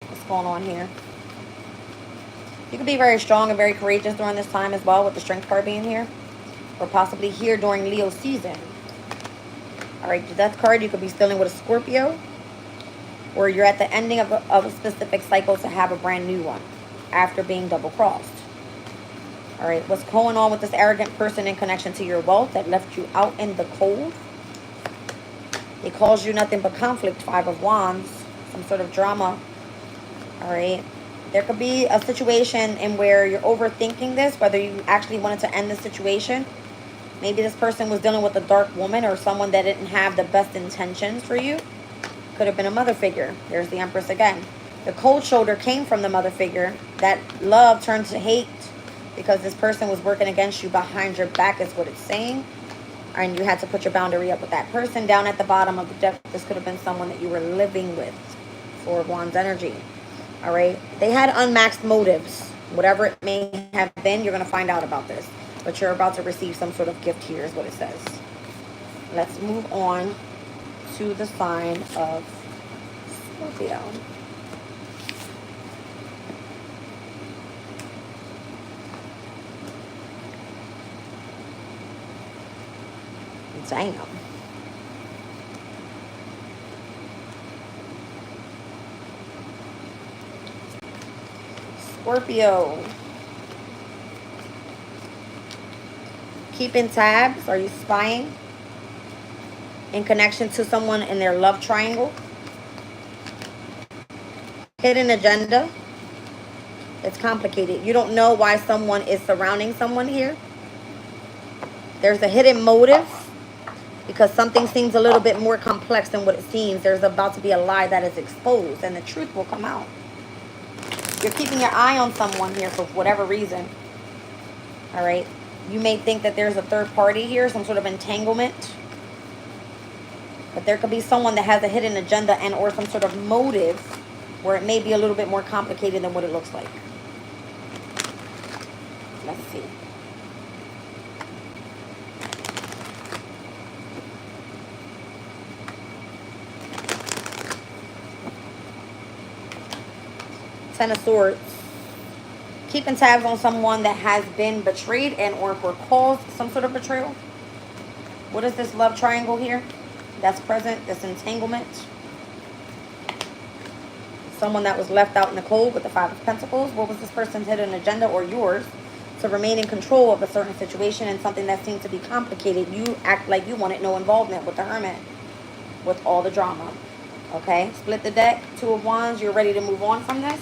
What's going on here? You can be very strong and very courageous during this time as well with the Strength card being here. Or possibly here during Leo season. All right, the Death card, you could be dealing with a Scorpio. Or you're at the ending of a specific cycle to have a brand new one after being double-crossed. All right, what's going on with this arrogant person in connection to your wealth that left you out in the cold? They caused you nothing but conflict, Five of Wands, some sort of drama. All right, there could be a situation in where you're overthinking this, whether you actually wanted to end the situation. Maybe this person was dealing with a dark woman or someone that didn't have the best intentions for you. Could have been a mother figure. There's the Empress again. The cold shoulder came from the mother figure. That love turned to hate because this person was working against you behind your back is what it's saying. And you had to put your boundary up with that person. Down at the bottom of the deck, this could have been someone that you were living with. Four of Wands energy. All right. They had unmaxed motives. Whatever it may have been, you're going to find out about this. But you're about to receive some sort of gift here is what it says. Let's move on to the sign of Scorpio. Damn. Scorpio. Keeping tabs. Are you spying? In connection to someone in their love triangle. Hidden agenda. It's complicated. You don't know why someone is surrounding someone here. There's a hidden motive because something seems a little bit more complex than what it seems. There's about to be a lie that is exposed and the truth will come out. You're keeping your eye on someone here for whatever reason. All right. You may think that there's a third party here, some sort of entanglement. But there could be someone that has a hidden agenda and or some sort of motive where it may be a little bit more complicated than what it looks like. Let's see. Ten of Swords. Keeping tabs on someone that has been betrayed and or caused some sort of betrayal. What is this love triangle here that's present, this entanglement? Someone that was left out in the cold with the Five of Pentacles. What was this person's hidden agenda or yours to remain in control of a certain situation and something that seemed to be complicated? You act like you wanted no involvement with the Hermit, with all the drama. Okay, split the deck. Two of Wands. You're ready to move on from this.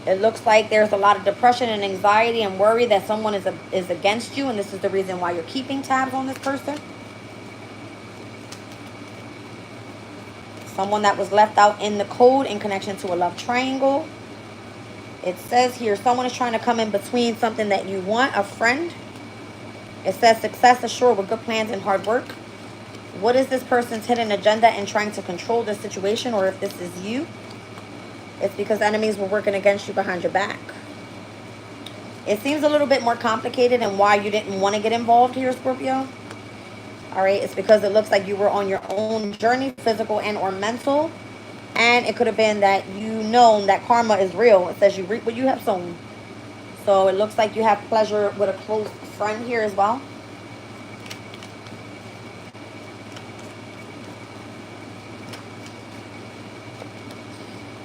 It looks like there's a lot of depression and anxiety and worry that someone is against you, and this is the reason why you're keeping tabs on this person. Someone that was left out in the cold in connection to a love triangle. It says here, someone is trying to come in between something that you want, a friend. It says success assured with good plans and hard work. What is this person's hidden agenda in trying to control this situation, or if this is you? It's because enemies were working against you behind your back. It seems a little bit more complicated and why you didn't want to get involved here, Scorpio. All right, it's because it looks like you were on your own journey, physical and or mental. And it could have been that you know that karma is real. It says you reap what you have sown. So it looks like you have pleasure with a close friend here as well.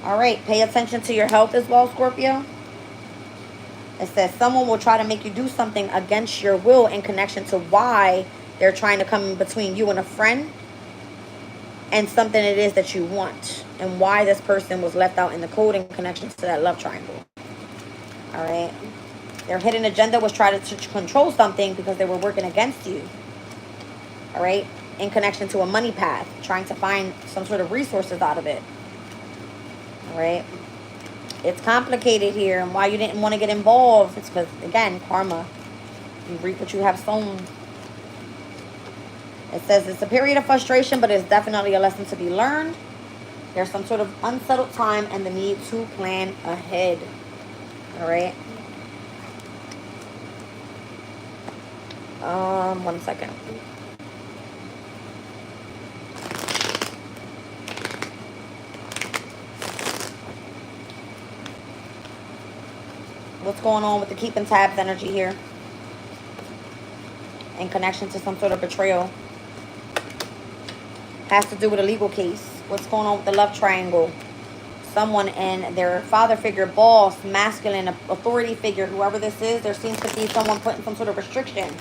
All right, pay attention to your health as well, Scorpio. It says someone will try to make you do something against your will in connection to why they're trying to come in between you and a friend and something it is that you want, and why this person was left out in the cold in connection to that love triangle. All right. Their hidden agenda was trying to control something because they were working against you. All right. In connection to a money path, trying to find some sort of resources out of it. All right. It's complicated here, and why you didn't want to get involved. It's because, again, karma. You reap what you have sown. It says it's a period of frustration, but it's definitely a lesson to be learned. There's some sort of unsettled time and the need to plan ahead. All right. 1 second. What's going on with the keeping tabs energy here? In connection to some sort of betrayal. Has to do with a legal case. What's going on with the love triangle? Someone and their father figure, boss, masculine, authority figure, whoever this is, there seems to be someone putting some sort of restriction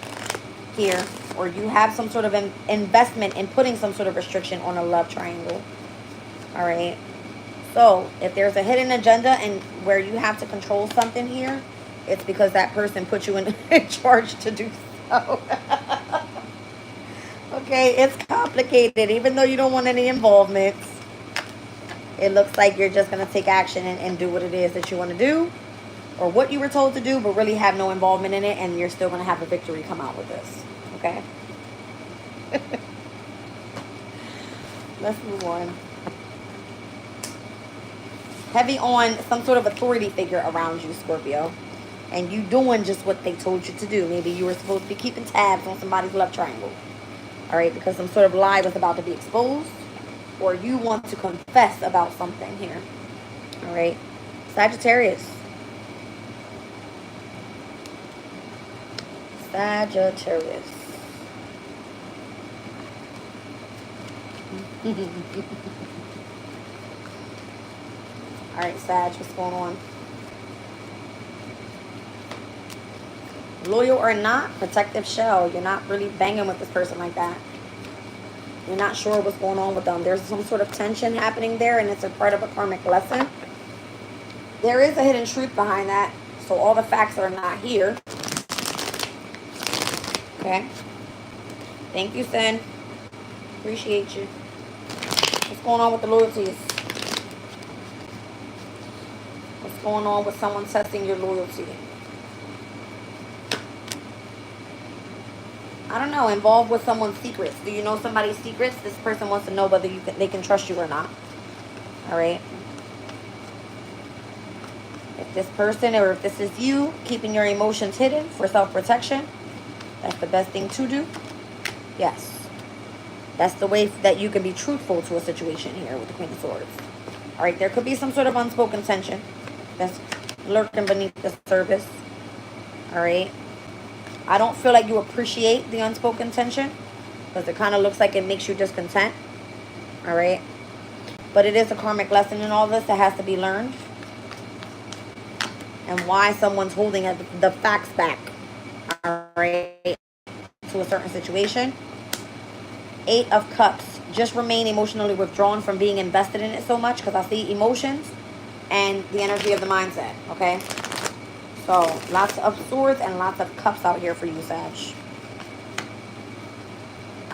here. Or you have some sort of investment in putting some sort of restriction on a love triangle. All right. So if there's a hidden agenda and where you have to control something here, it's because that person put you in charge to do so. Okay, it's complicated. Even though you don't want any involvements, it looks like you're just going to take action and do what it is that you want to do, or what you were told to do, but really have no involvement in it, and you're still going to have a victory come out with this. Okay? Let's move on. Heavy on some sort of authority figure around you, Scorpio. And you doing just what they told you to do. Maybe you were supposed to be keeping tabs on somebody's love triangle. All right, because some sort of lie was about to be exposed. Or you want to confess about something here. All right. Sagittarius. Sagittarius. All right, Sag, what's going on? Loyal or not, protective shell. You're not really banging with this person like that. You're not sure what's going on with them. There's some sort of tension happening there, and it's a part of a karmic lesson. There is a hidden truth behind that, so all the facts are not here. Okay. Thank you, Sin. Appreciate you. What's going on with the loyalties? going on with someone testing your loyalty? I don't know. Involved with someone's secrets. Do you know somebody's secrets? This person wants to know whether they can trust you or not. All right. If this person or if this is you keeping your emotions hidden for self-protection, that's the best thing to do. Yes. That's the way that you can be truthful to a situation here with the Queen of Swords. All right. There could be some sort of unspoken tension that's lurking beneath the surface. All right. I don't feel like you appreciate the unspoken tension because it kind of looks like it makes you discontent. All right. But it is a karmic lesson in all this that has to be learned. And why someone's holding the facts back. All right. To a certain situation. 8 of Cups. Just remain emotionally withdrawn from being invested in it so much because I see emotions and the energy of the mindset. Okay. So, lots of Swords and lots of Cups out here for you, Sag.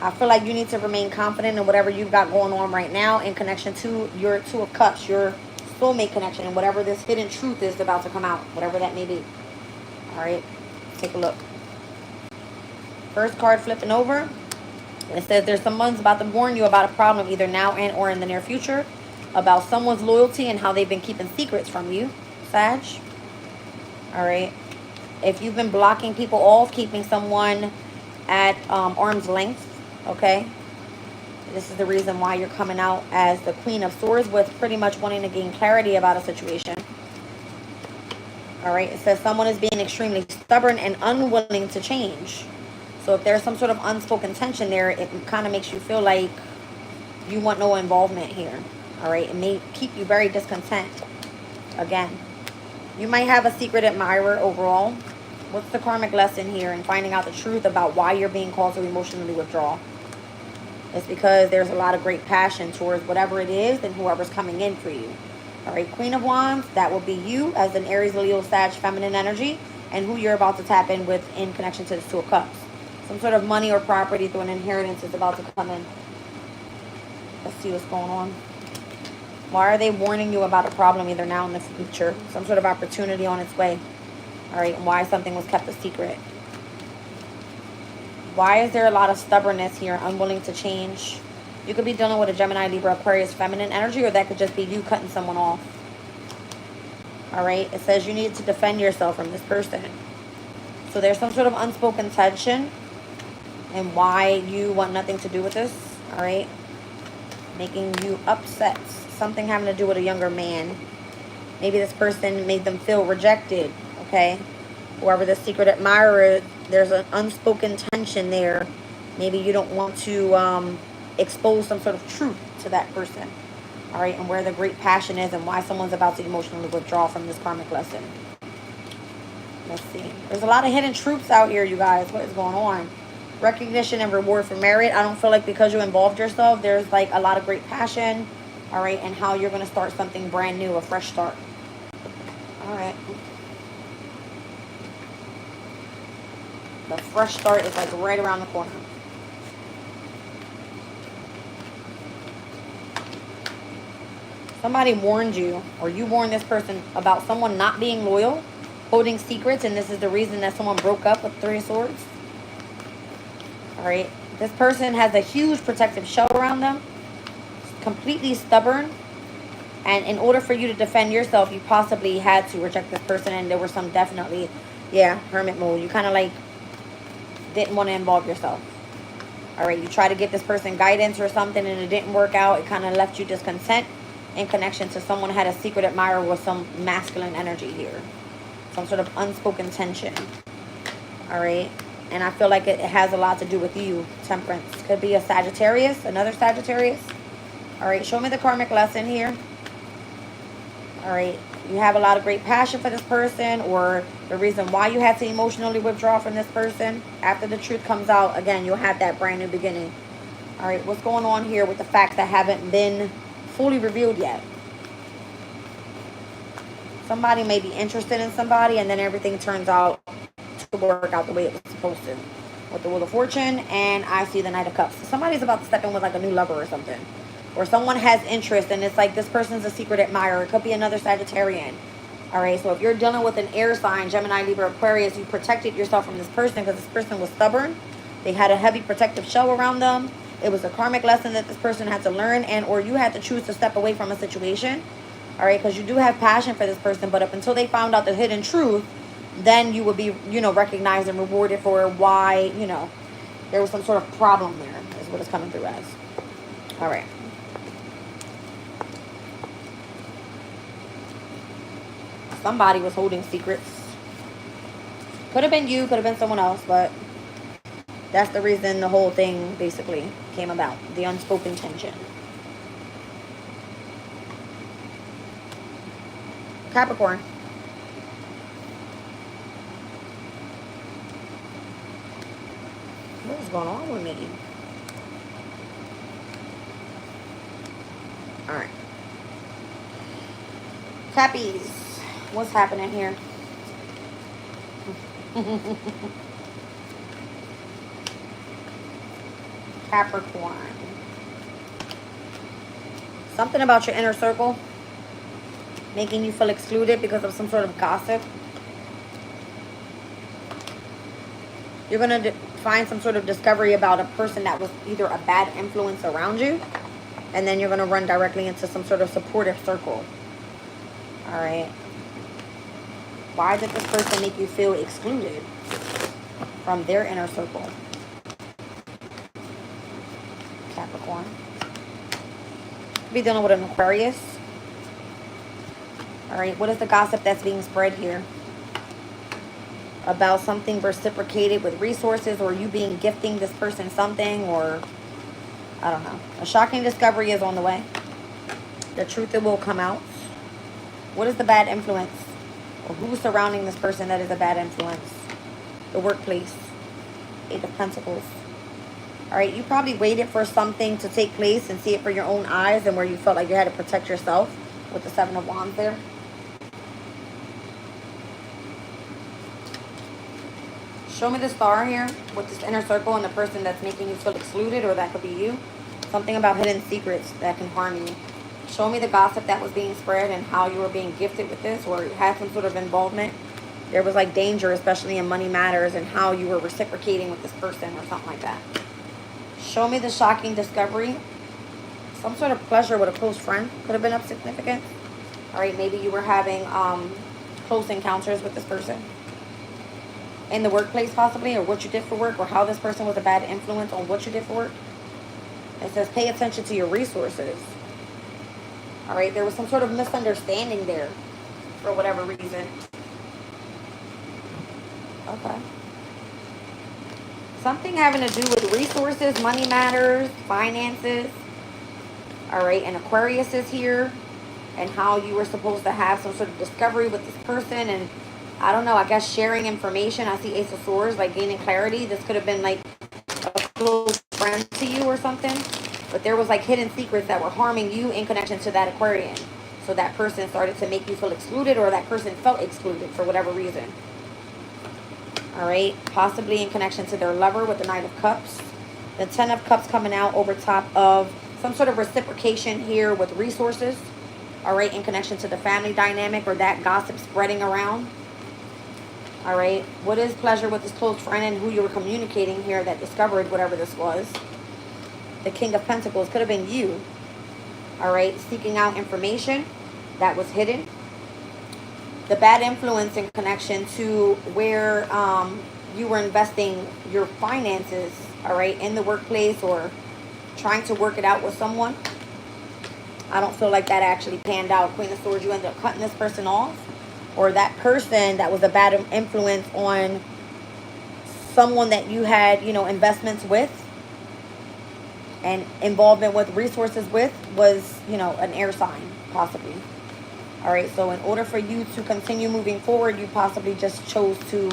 I feel like you need to remain confident in whatever you've got going on right now in connection to your 2 of Cups, your soulmate connection, and whatever this hidden truth is about to come out, whatever that may be. All right, take a look. First card flipping over. It says there's someone's about to warn you about a problem either now and or in the near future, about someone's loyalty and how they've been keeping secrets from you, Sag. All right. If you've been blocking people off, keeping someone at arm's length, okay, this is the reason why you're coming out as the Queen of Swords with pretty much wanting to gain clarity about a situation. All right. It says someone is being extremely stubborn and unwilling to change. So if there's some sort of unspoken tension there, it kind of makes you feel like you want no involvement here. All right. It may keep you very discontent. Again. You might have a secret admirer overall. What's the karmic lesson here in finding out the truth about why you're being called to emotionally withdraw? It's because there's a lot of great passion towards whatever it is and whoever's coming in for you. All right, Queen of Wands, that will be you as an Aries, Leo, Sag, feminine energy, and who you're about to tap in with in connection to the 2 of Cups. Some sort of money or property through an inheritance is about to come in. Let's see what's going on. Why are they warning you about a problem either now or in the future? Some sort of opportunity on its way. All right, and why something was kept a secret. Why is there a lot of stubbornness here, unwilling to change? You could be dealing with a Gemini, Libra, Aquarius, feminine energy, or that could just be you cutting someone off. All right, it says you need to defend yourself from this person. So there's some sort of unspoken tension and why you want nothing to do with this. All right, making you upset. Something having to do with a younger man. Maybe this person made them feel rejected, okay? Whoever the secret admirer, there's an unspoken tension there. Maybe you don't want to expose some sort of truth to that person, all right? And where the great passion is and why someone's about to emotionally withdraw from this karmic lesson. Let's see. There's a lot of hidden truths out here, you guys. What is going on? Recognition and reward for merit. I don't feel like because you involved yourself, there's like a lot of great passion. All right, and how you're going to start something brand new, a fresh start. All right. The fresh start is like right around the corner. Somebody warned you, or you warned this person about someone not being loyal, holding secrets, and this is the reason that someone broke up with 3 of Swords. All right. This person has a huge protective shell around them. Completely stubborn, and in order for you to defend yourself, you possibly had to reject this person, and there were some definitely, yeah, hermit mode. You kind of like didn't want to involve yourself. All right, you try to give this person guidance or something and it didn't work out. It kind of left you discontent in connection to someone had a secret admirer with some masculine energy here, some sort of unspoken tension. All right, and I feel like it has a lot to do with you. Temperance could be a Sagittarius, another Sagittarius. All right, show me the karmic lesson here. All right, you have a lot of great passion for this person, or the reason why you had to emotionally withdraw from this person. After the truth comes out, again, you'll have that brand new beginning. All right, what's going on here with the facts that haven't been fully revealed yet? Somebody may be interested in somebody, and then everything turns out to work out the way it was supposed to. With the Wheel of Fortune, and I see the Knight of Cups. So somebody's about to step in with like a new lover or something. Or someone has interest, and it's like this person's a secret admirer. It could be another Sagittarian. All right, so if you're dealing with an air sign, Gemini, Libra, Aquarius, you protected yourself from this person because this person was stubborn. They had a heavy protective shell around them. It was a karmic lesson that this person had to learn, and or you had to choose to step away from a situation. All right, because you do have passion for this person, but up until they found out the hidden truth, then you would be, you know, recognized and rewarded for why, you know, there was some sort of problem there, is what it's coming through as. All right. Somebody was holding secrets. Could have been you, could have been someone else, but that's the reason the whole thing basically came about. The unspoken tension. Capricorn. What is going on with me? Alright. Cappies. What's happening here? Capricorn. Something about your inner circle making you feel excluded because of some sort of gossip. You're going to find some sort of discovery about a person that was either a bad influence around you, and then you're going to run directly into some sort of supportive circle. All right. Why did this person make you feel excluded from their inner circle? Capricorn. Be dealing with an Aquarius. All right, what is the gossip that's being spread here? About something reciprocated with resources, or you being gifting this person something, or I don't know. A shocking discovery is on the way. The truth will come out. What is the bad influence? Or who's surrounding this person that is a bad influence? The workplace. Eight of Pentacles. All right, you probably waited for something to take place and see it for your own eyes, and where you felt like you had to protect yourself with the Seven of Wands there. Show me the star here with this inner circle and the person that's making you feel excluded, or that could be you. Something about hidden secrets that can harm you. Show me the gossip that was being spread and how you were being gifted with this, or you had some sort of involvement. There was like danger, especially in money matters, and how you were reciprocating with this person or something like that. Show me the shocking discovery. Some sort of pleasure with a close friend. Could have been of significance. All right, maybe you were having close encounters with this person. In the workplace possibly, or what you did for work, or how this person was a bad influence on what you did for work. It says pay attention to your resources. All right, there was some sort of misunderstanding there for whatever reason. Okay. Something having to do with resources, money matters, finances. All right, and Aquarius is here, and how you were supposed to have some sort of discovery with this person, and I don't know, I guess sharing information. I see Ace of Swords, like gaining clarity. This could have been like a close friend to you or something. But there was like hidden secrets that were harming you in connection to that Aquarian. So that person started to make you feel excluded, or that person felt excluded for whatever reason. All right, possibly in connection to their lover with the Knight of Cups. The Ten of Cups coming out over top of some sort of reciprocation here with resources. All right, in connection to the family dynamic, or that gossip spreading around. All right, what is pleasure with this close friend and who you were communicating here that discovered whatever this was? The King of Pentacles could have been you. All right, seeking out information that was hidden. The bad influence in connection to where you were investing your finances, all right, in the workplace, or trying to work it out with someone. I don't feel like that actually panned out. Queen of Swords, you ended up cutting this person off. Or that person that was a bad influence on someone that you had, you know, investments with and involvement with, resources with, was, you know, an air sign, possibly. All right, so in order for you to continue moving forward, you possibly just chose to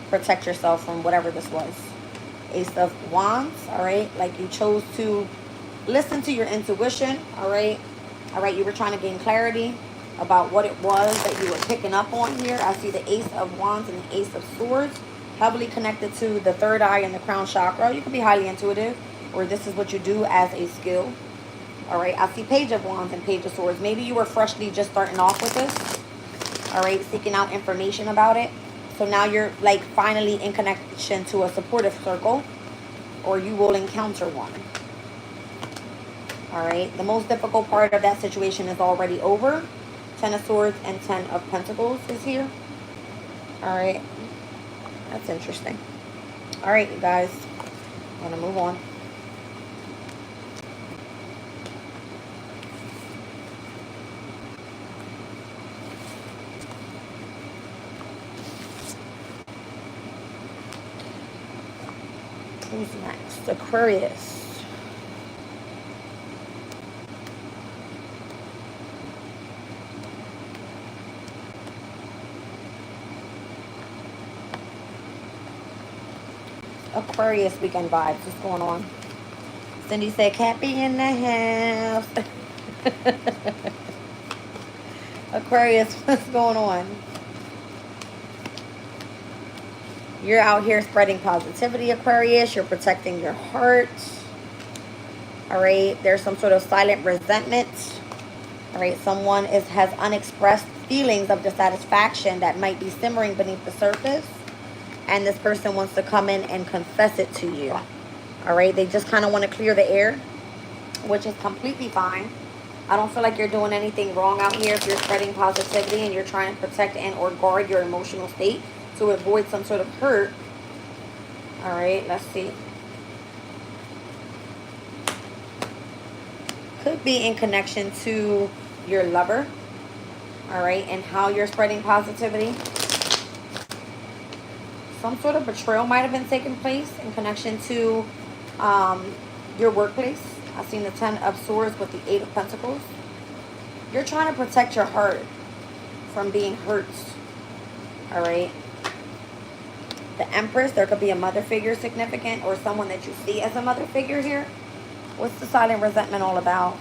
protect yourself from whatever this was. Ace of Wands, all right, like you chose to listen to your intuition, all right. All right, you were trying to gain clarity about what it was that you were picking up on here. I see the Ace of Wands and the Ace of Swords, heavily connected to the third eye and the crown chakra. You can be highly intuitive, or this is what you do as a skill. All right, I see Page of Wands and Page of Swords. Maybe you were freshly just starting off with this. All right, seeking out information about it. So now you're like finally in connection to a supportive circle, or you will encounter one. All right, the most difficult part of that situation is already over. 10 of Swords and 10 of Pentacles is here. All right, that's interesting. All right, you guys, I'm gonna move on. Who's next? Aquarius. Aquarius weekend vibes. What's going on? Cindy said, Cappy in the house. Aquarius, what's going on? You're out here spreading positivity, Aquarius. You're protecting your heart. All right. There's some sort of silent resentment. All right. Someone has unexpressed feelings of dissatisfaction that might be simmering beneath the surface. And this person wants to come in and confess it to you. All right. They just kind of want to clear the air, which is completely fine. I don't feel like you're doing anything wrong out here if you're spreading positivity and you're trying to protect and or guard your emotional state to avoid some sort of hurt. All right, let's see. Could be in connection to your lover. All right, and how you're spreading positivity. Some sort of betrayal might have been taking place in connection to your workplace. I've seen the 10 of Swords with the 8 of Pentacles. You're trying to protect your heart from being hurt. All right. The Empress, there could be a mother figure significant or someone that you see as a mother figure here. What's the silent resentment all about?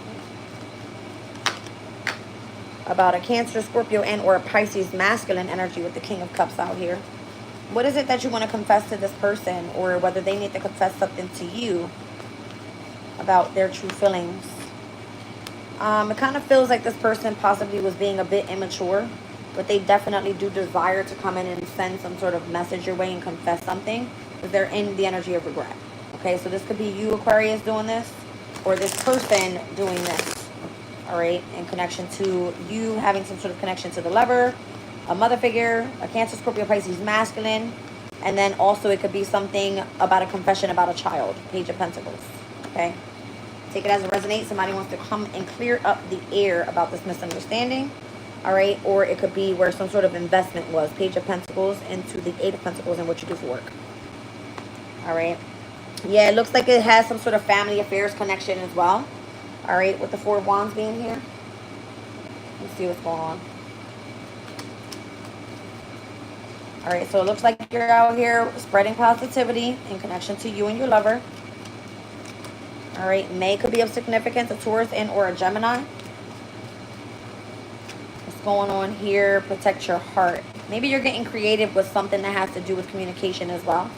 About a Cancer, Scorpio, and or a Pisces masculine energy with the King of Cups out here. What is it that you want to confess to this person, or whether they need to confess something to you about their true feelings? It kind of feels like this person possibly was being a bit immature, but they definitely do desire to come in and send some sort of message your way and confess something, because they're in the energy of regret. Okay, so this could be you, Aquarius, doing this, or this person doing this. All right, in connection to you having some sort of connection to the lover, a mother figure, a Cancer, Scorpio, Pisces masculine, and then also it could be something about a confession about a child, Page of Pentacles. Okay, take it as it resonates. Somebody wants to come and clear up the air about this misunderstanding. All right, or it could be where some sort of investment was, Page of Pentacles into the 8 of Pentacles and what you do for work. All right, yeah, it looks like it has some sort of family affairs connection as well. All right, with the 4 of Wands being here. Let's see what's going on. All right, so it looks like you're out here spreading positivity in connection to you and your lover. All right, May could be of significance, a Taurus and or a Gemini. What's going on here? Protect your heart. Maybe you're getting creative with something that has to do with communication as well.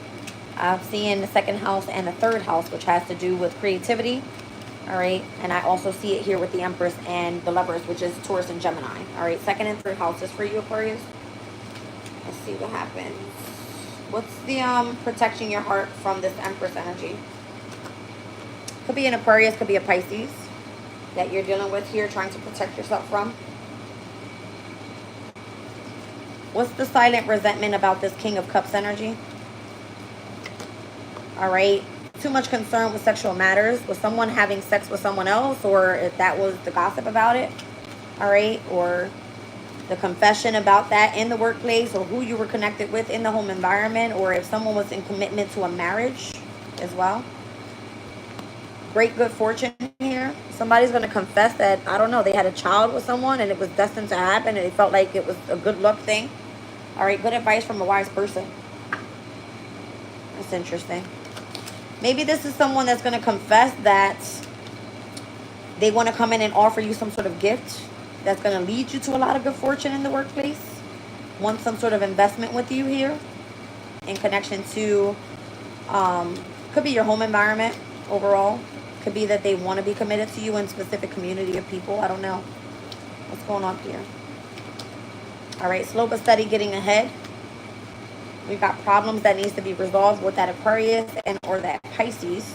I'm seeing the 2nd house and the 3rd house, which has to do with creativity. All right, and I also see it here with the Empress and the Lovers, which is Taurus and Gemini. All right, 2nd and 3rd houses for you, Aquarius. Let's see what happens. What's the protecting your heart from this Empress energy? Could be an Aquarius, could be a Pisces that you're dealing with here, trying to protect yourself from. What's the silent resentment about this King of Cups energy? All right. Too much concern with sexual matters. Was someone having sex with someone else, or if that was the gossip about it? All right. Or the confession about that in the workplace, or who you were connected with in the home environment, or if someone was in commitment to a marriage as well. Great good fortune here. Somebody's going to confess that, I don't know, they had a child with someone and it was destined to happen and they felt like it was a good luck thing. All right, good advice from a wise person. That's interesting. Maybe this is someone that's going to confess that they want to come in and offer you some sort of gift that's going to lead you to a lot of good fortune in the workplace. Want some sort of investment with you here in connection to, could be your home environment overall. Could be that they want to be committed to you in a specific community of people. I don't know. What's going on here? All right, slow but steady getting ahead. We've got problems that needs to be resolved with that Aquarius and or that Pisces.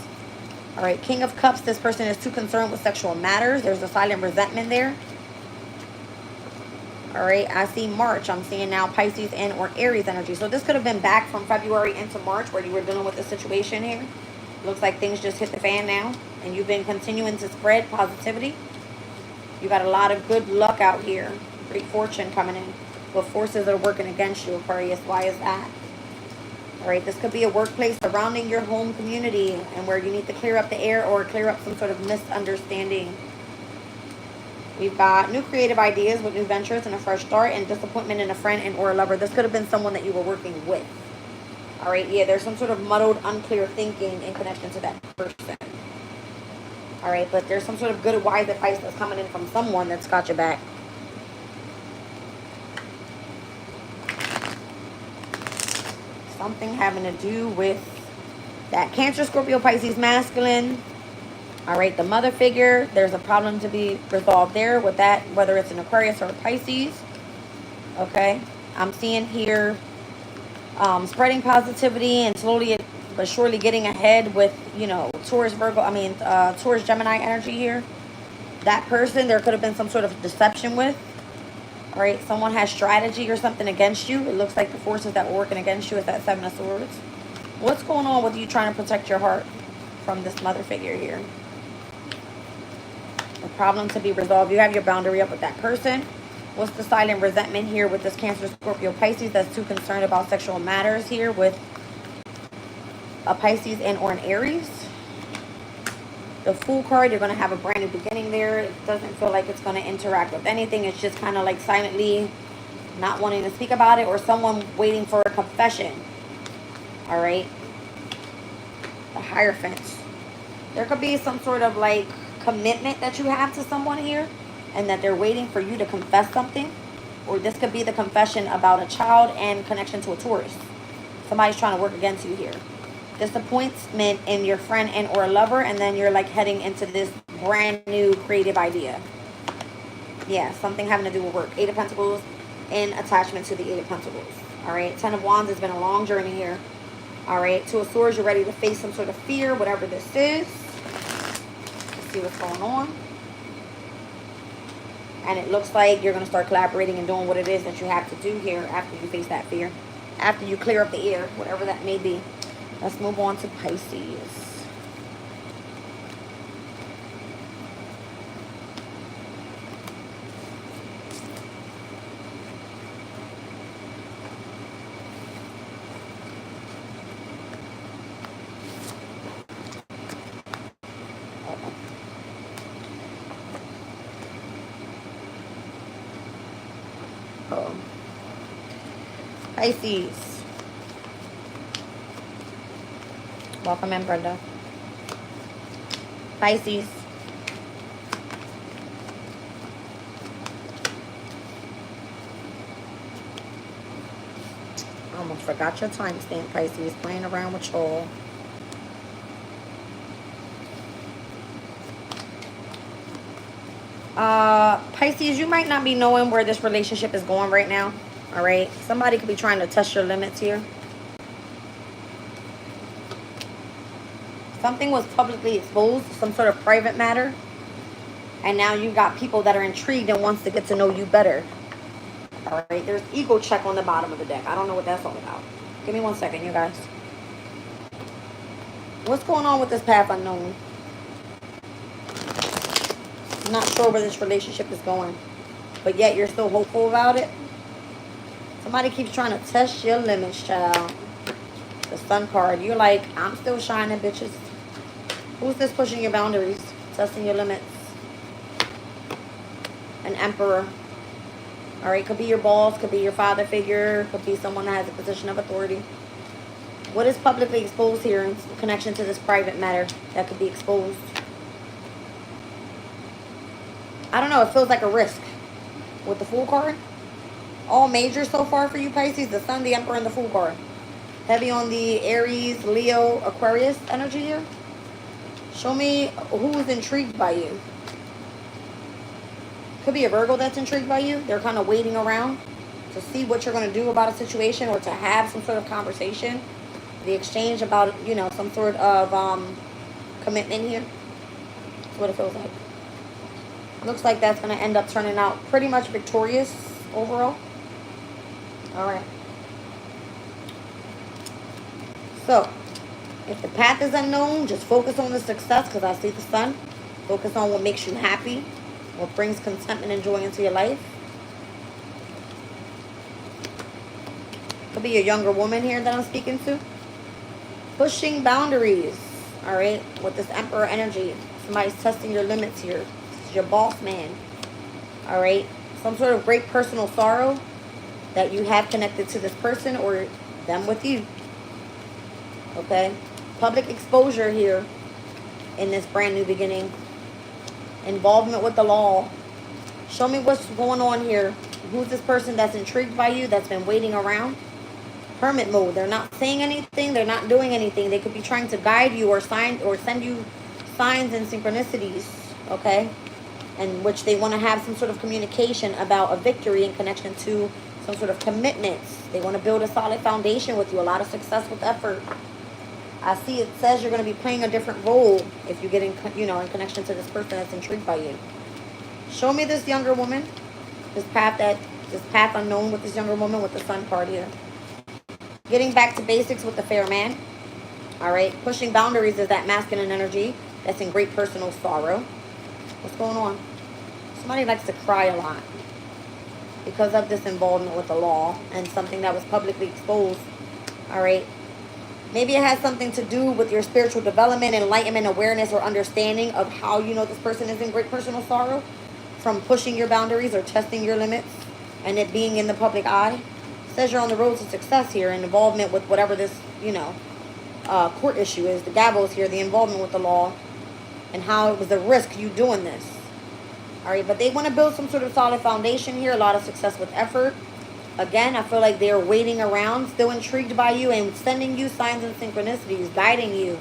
All right, King of Cups, this person is too concerned with sexual matters. There's a silent resentment there. All right, I see March. I'm seeing now Pisces and or Aries energy. So this could have been back from February into March where you were dealing with the situation here. Looks like things just hit the fan now. And you've been continuing to spread positivity. You got a lot of good luck out here. Great fortune coming in. But forces are working against you, Aquarius. Why is that? All right, this could be a workplace surrounding your home community and where you need to clear up the air or clear up some sort of misunderstanding. We've got new creative ideas with new ventures and a fresh start, and disappointment in a friend and or a lover. This could have been someone that you were working with. All right, yeah, there's some sort of muddled, unclear thinking in connection to that person. All right, but there's some sort of good, wise advice that's coming in from someone that's got your back. Something having to do with that Cancer, Scorpio, Pisces, masculine. All right, the mother figure, there's a problem to be resolved there with that, whether it's an Aquarius or a Pisces. Okay, I'm seeing here spreading positivity and slowly but surely getting ahead with, you know, Taurus, Virgo, Taurus, Gemini energy here. That person, there could have been some sort of deception with. All right, someone has strategy or something against you. It looks like the forces that were working against you is that Seven of Swords. What's going on with you trying to protect your heart from this mother figure here? A problem to be resolved. You have your boundary up with that person. What's the silent resentment here with this Cancer, Scorpio, Pisces that's too concerned about sexual matters here with a Pisces and or an Aries? The Fool card, you're going to have a brand new beginning there. It doesn't feel like it's going to interact with anything. It's just kind of like silently not wanting to speak about it, or someone waiting for a confession. All right. The Hierophant. There could be some sort of like commitment that you have to someone here, and that they're waiting for you to confess something. Or this could be the confession about a child and connection to a Taurus. Somebody's trying to work against you here. Disappointment in your friend and or a lover, and then you're like heading into this brand new creative idea. Yeah, something having to do with work. Eight of Pentacles in attachment to the Eight of Pentacles. All right, Ten of Wands has been a long journey here. All right, Two of Swords, you're ready to face some sort of fear, whatever this is. Let's see what's going on. And it looks like you're going to start collaborating and doing what it is that you have to do here after you face that fear. After you clear up the air, whatever that may be. Let's move on to Pisces. Pisces. Welcome in, Brenda. Pisces. I almost forgot your timestamp, Pisces. Playing around with y'all. Pisces, you might not be knowing where this relationship is going right now. All right. Somebody could be trying to test your limits here. Something was publicly exposed, some sort of private matter. And now you've got people that are intrigued and wants to get to know you better. All right, there's ego check on the bottom of the deck. I don't know what that's all about. Give me 1 second, you guys. What's going on with this path unknown? I'm not sure where this relationship is going. But yet you're still hopeful about it. Somebody keeps trying to test your limits, child. The Sun card. You're like, I'm still shining, bitches. Who's this pushing your boundaries? Testing your limits? An Emperor. All right, could be your boss, could be your father figure, could be someone that has a position of authority. What is publicly exposed here in connection to this private matter that could be exposed? I don't know, it feels like a risk with the Fool card. All major so far for you, Pisces. The Sun, the Emperor, and the Fool card. Heavy on the Aries, Leo, Aquarius energy here. Show me who's intrigued by you. Could be a Virgo that's intrigued by you. They're kind of waiting around. to see what you're going to do about a situation, or to have some sort of conversation, the exchange about, you know, some sort of commitment here. That's what it feels like. Looks like that's going to end up turning out pretty much victorious overall. All right. So, if the path is unknown, just focus on the success, because I see the sun. Focus on what makes you happy, what brings contentment and joy into your life. Could be a younger woman here that I'm speaking to. Pushing boundaries, all right, with this Emperor energy. Somebody's testing your limits here. This is your boss man, all right. Some sort of great personal sorrow that you have connected to this person, or them with you, okay. Public exposure here in this brand new beginning. Involvement with the law. Show me what's going on here. Who's this person that's intrigued by you, that's been waiting around? Hermit mode. They're not saying anything. They're not doing anything. They could be trying to guide you, or send you signs and synchronicities, okay? In which they want to have some sort of communication about a victory in connection to some sort of commitments. They want to build a solid foundation with you. A lot of success with effort. I see it says you're going to be playing a different role if you get in, you know, in connection to this person that's intrigued by you. Show me this younger woman. This path unknown with this younger woman with the sun card here. Getting back to basics with the fair man. All right. Pushing boundaries is that masculine energy that's in great personal sorrow. What's going on? Somebody likes to cry a lot because of this involvement with the law and something that was publicly exposed. All right. Maybe it has something to do with your spiritual development, enlightenment, awareness, or understanding of how you know this person is in great personal sorrow from pushing your boundaries or testing your limits and it being in the public eye. It says you're on the road to success here, and involvement with whatever this, you know, court issue is. The gavels here, the involvement with the law, and how it was a risk you doing this. All right, but they want to build some sort of solid foundation here. A lot of success with effort. Again, I feel like they're waiting around, still intrigued by you, and sending you signs and synchronicities, guiding you.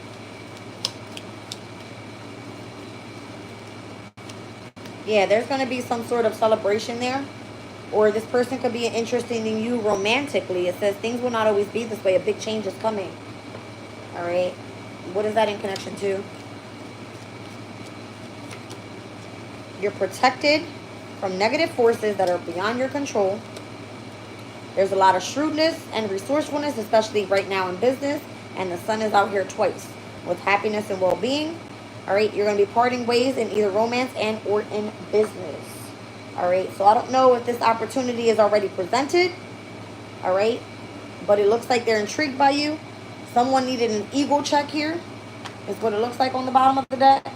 Yeah, there's going to be some sort of celebration there. Or this person could be interested in you romantically. It says things will not always be this way. A big change is coming. All right. What is that in connection to? You're protected from negative forces that are beyond your control. There's a lot of shrewdness and resourcefulness, especially right now in business. And the sun is out here twice with happiness and well-being. All right. You're going to be parting ways in either romance and or in business. All right. So I don't know if this opportunity is already presented. All right. But it looks like they're intrigued by you. Someone needed an ego check here. Is what it looks like on the bottom of the deck.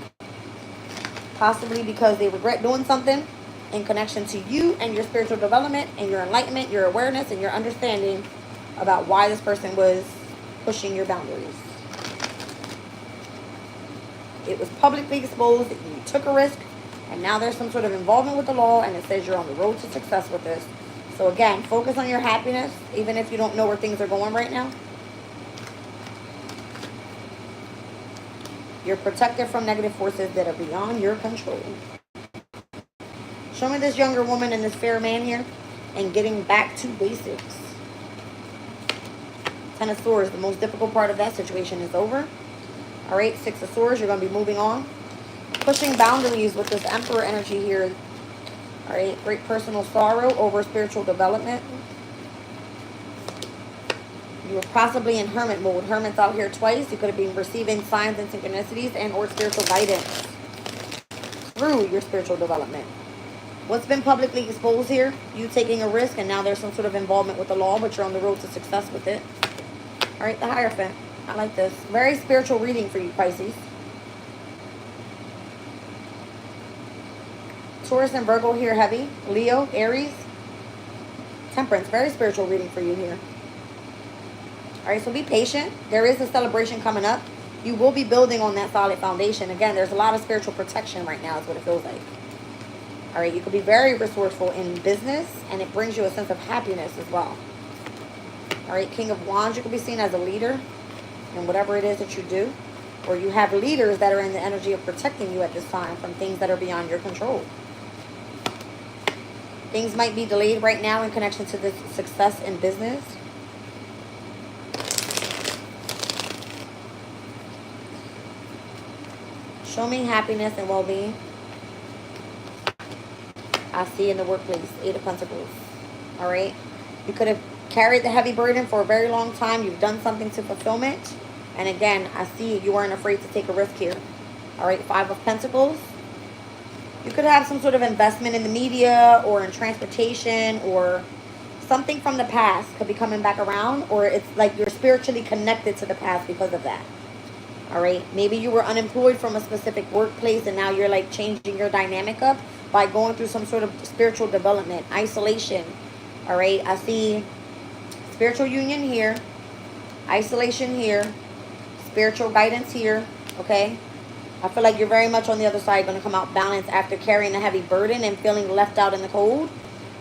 Possibly because they regret doing something in connection to you and your spiritual development and your enlightenment, your awareness, and your understanding about why this person was pushing your boundaries. It was publicly exposed that you took a risk, and now there's some sort of involvement with the law, and it says you're on the road to success with this. So again, focus on your happiness, even if you don't know where things are going right now. You're protected from negative forces that are beyond your control. Show me this younger woman and this fair man here and getting back to basics. Ten of Swords, the most difficult part of that situation is over. All right, Six of Swords, you're going to be moving on. Pushing boundaries with this Emperor energy here. All right, great personal sorrow over spiritual development. You were possibly in hermit mode. Hermit's out here twice. You could have been receiving signs and synchronicities and or spiritual guidance through your spiritual development. What's been publicly exposed here? You taking a risk, and now there's some sort of involvement with the law, but you're on the road to success with it. All right, the Hierophant. I like this. Very spiritual reading for you, Pisces. Taurus and Virgo here heavy. Leo, Aries. Temperance. Very spiritual reading for you here. All right, so be patient. There is a celebration coming up. You will be building on that solid foundation. Again, there's a lot of spiritual protection right now is what it feels like. All right, you could be very resourceful in business, and it brings you a sense of happiness as well. All right, King of Wands, you could be seen as a leader in whatever it is that you do. Or you have leaders that are in the energy of protecting you at this time from things that are beyond your control. Things might be delayed right now in connection to this success in business. Show me happiness and well-being. I see in the workplace, 8 of Pentacles. All right. You could have carried the heavy burden for a very long time. You've done something to fulfillment. And again, I see you weren't afraid to take a risk here. All right. 5 of Pentacles. You could have some sort of investment in the media or in transportation, or something from the past could be coming back around, or it's like you're spiritually connected to the past because of that. All right. Maybe you were unemployed from a specific workplace and now you're like changing your dynamic up by going through some sort of spiritual development, isolation. All right. I see spiritual union here, isolation here, spiritual guidance here. Okay. I feel like you're very much on the other side going to come out balanced after carrying a heavy burden and feeling left out in the cold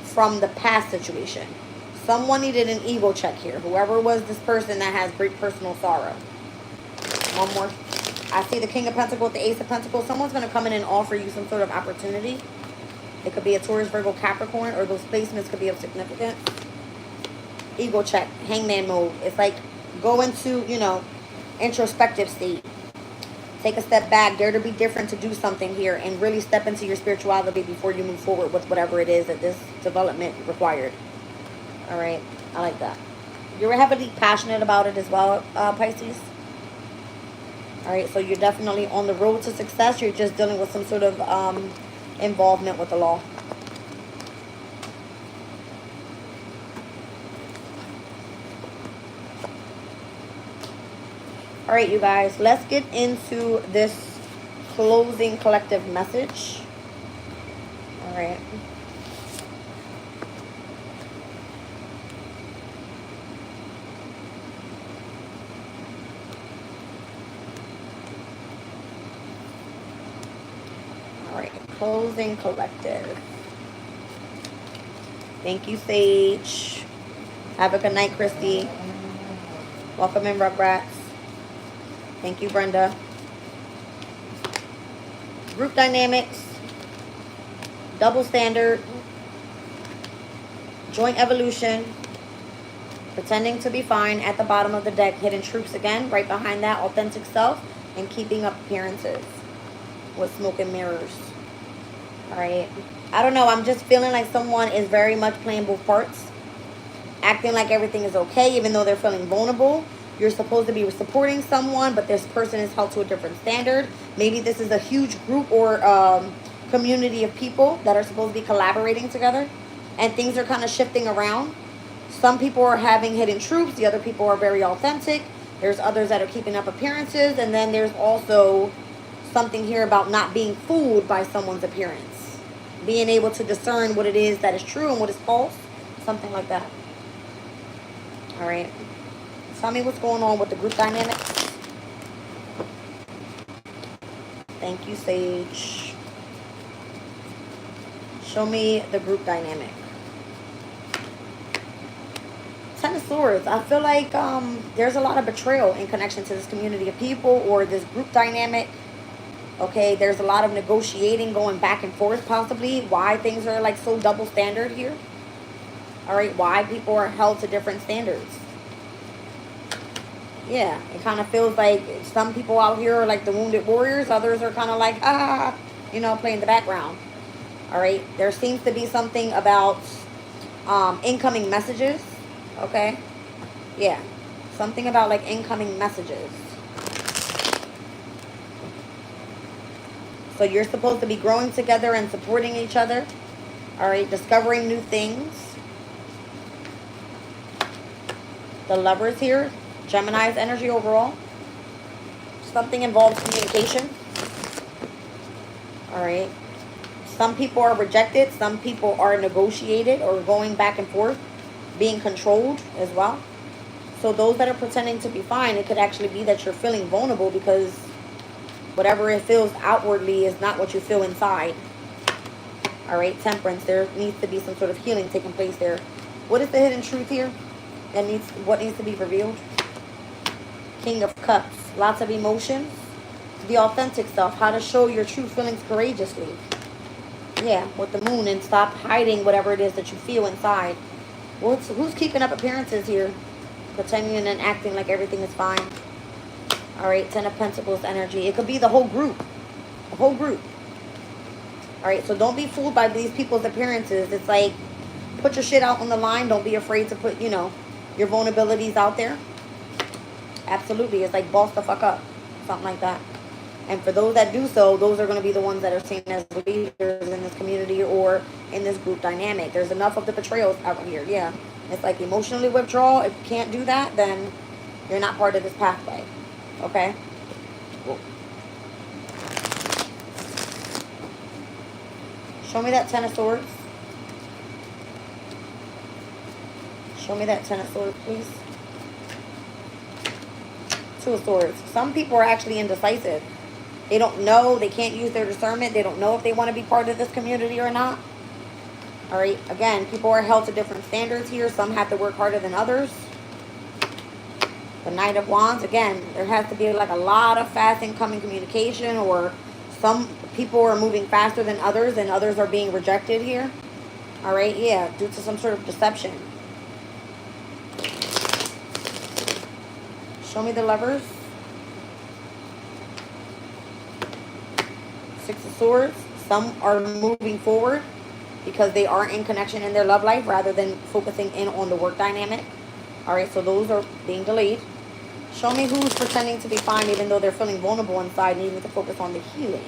from the past situation. Someone needed an ego check here. Whoever was this person that has great personal sorrow. One more. I see the King of Pentacles, the Ace of Pentacles. Someone's going to come in and offer you some sort of opportunity. It could be a Taurus, Virgo, Capricorn, or those placements could be of significance. Ego check, hangman mode. It's like go into, you know, introspective state. Take a step back, dare to be different, to do something here, and really step into your spirituality before you move forward with whatever it is that this development required. All right, I like that. You're heavily passionate about it as well, Pisces. All right, so you're definitely on the road to success. You're just dealing with some sort of involvement with the law. All right, you guys, let's get into this closing collective message. All right. All right, closing collective. Thank you, Sage. Have a good night, Christy. Welcome in, Rugrats. Thank you, Brenda. Group dynamics, double standard, joint evolution, pretending to be fine at the bottom of the deck, hidden truths again, right behind that, authentic self, and keeping up appearances with smoke and mirrors. All right. I don't know. I'm just feeling like someone is very much playing both parts, acting like everything is okay, even though they're feeling vulnerable. You're supposed to be supporting someone, but this person is held to a different standard. Maybe this is a huge group or community of people that are supposed to be collaborating together, and things are kind of shifting around. Some people are having hidden truths. The other people are very authentic. There's others that are keeping up appearances. And then there's also something here about not being fooled by someone's appearance. Being able to discern what it is that is true and what is false. Something like that. All right. Tell me what's going on with the group dynamics. Thank you, Sage. Show me the group dynamic. 10 of Swords. I feel like there's a lot of betrayal in connection to this community of people or this group dynamic. Okay, there's a lot of negotiating going back and forth possibly. Why things are like so double standard here. All right, why people are held to different standards. Yeah, it kind of feels like some people out here are like the wounded warriors. Others are kind of like, you know, playing the background. All right. There seems to be something about incoming messages. Okay. Yeah. Something about like incoming messages. So you're supposed to be growing together and supporting each other. All right. Discovering new things. The Lovers here. Gemini's energy overall. Something involves communication. All right. Some people are rejected. Some people are negotiated or going back and forth, being controlled as well. So those that are pretending to be fine, it could actually be that you're feeling vulnerable because whatever it feels outwardly is not what you feel inside. All right. Temperance. There needs to be some sort of healing taking place there. What is the hidden truth here? What needs to be revealed? King of Cups. Lots of emotions. The authentic self. How to show your true feelings courageously. Yeah, with the moon, and stop hiding whatever it is that you feel inside. Who's keeping up appearances here? Pretending and acting like everything is fine. All right, Ten of Pentacles energy. It could be the whole group. The whole group. All right, so don't be fooled by these people's appearances. It's like, put your shit out on the line. Don't be afraid to put, you know, your vulnerabilities out there. Absolutely. It's like, boss the fuck up. Something like that. And for those that do so, those are going to be the ones that are seen as leaders in this community or in this group dynamic. There's enough of the betrayals out here. Yeah. It's like emotionally withdraw. If you can't do that, then you're not part of this pathway. Okay? Show me that Ten of Swords. Show me that Ten of Swords, please. Two of Swords. Some people are actually indecisive. They don't know. They can't use their discernment. They don't know if they want to be part of this community or not. All right. Again, people are held to different standards here. Some have to work harder than others. The Knight of Wands. Again, there has to be like a lot of fast incoming communication, or some people are moving faster than others and others are being rejected here. All right. Yeah. Due to some sort of deception. Show me the Lovers. Six of Swords. Some are moving forward because they are in connection in their love life rather than focusing in on the work dynamic. All right, so those are being delayed. Show me who's pretending to be fine even though they're feeling vulnerable inside, needing to focus on the healing.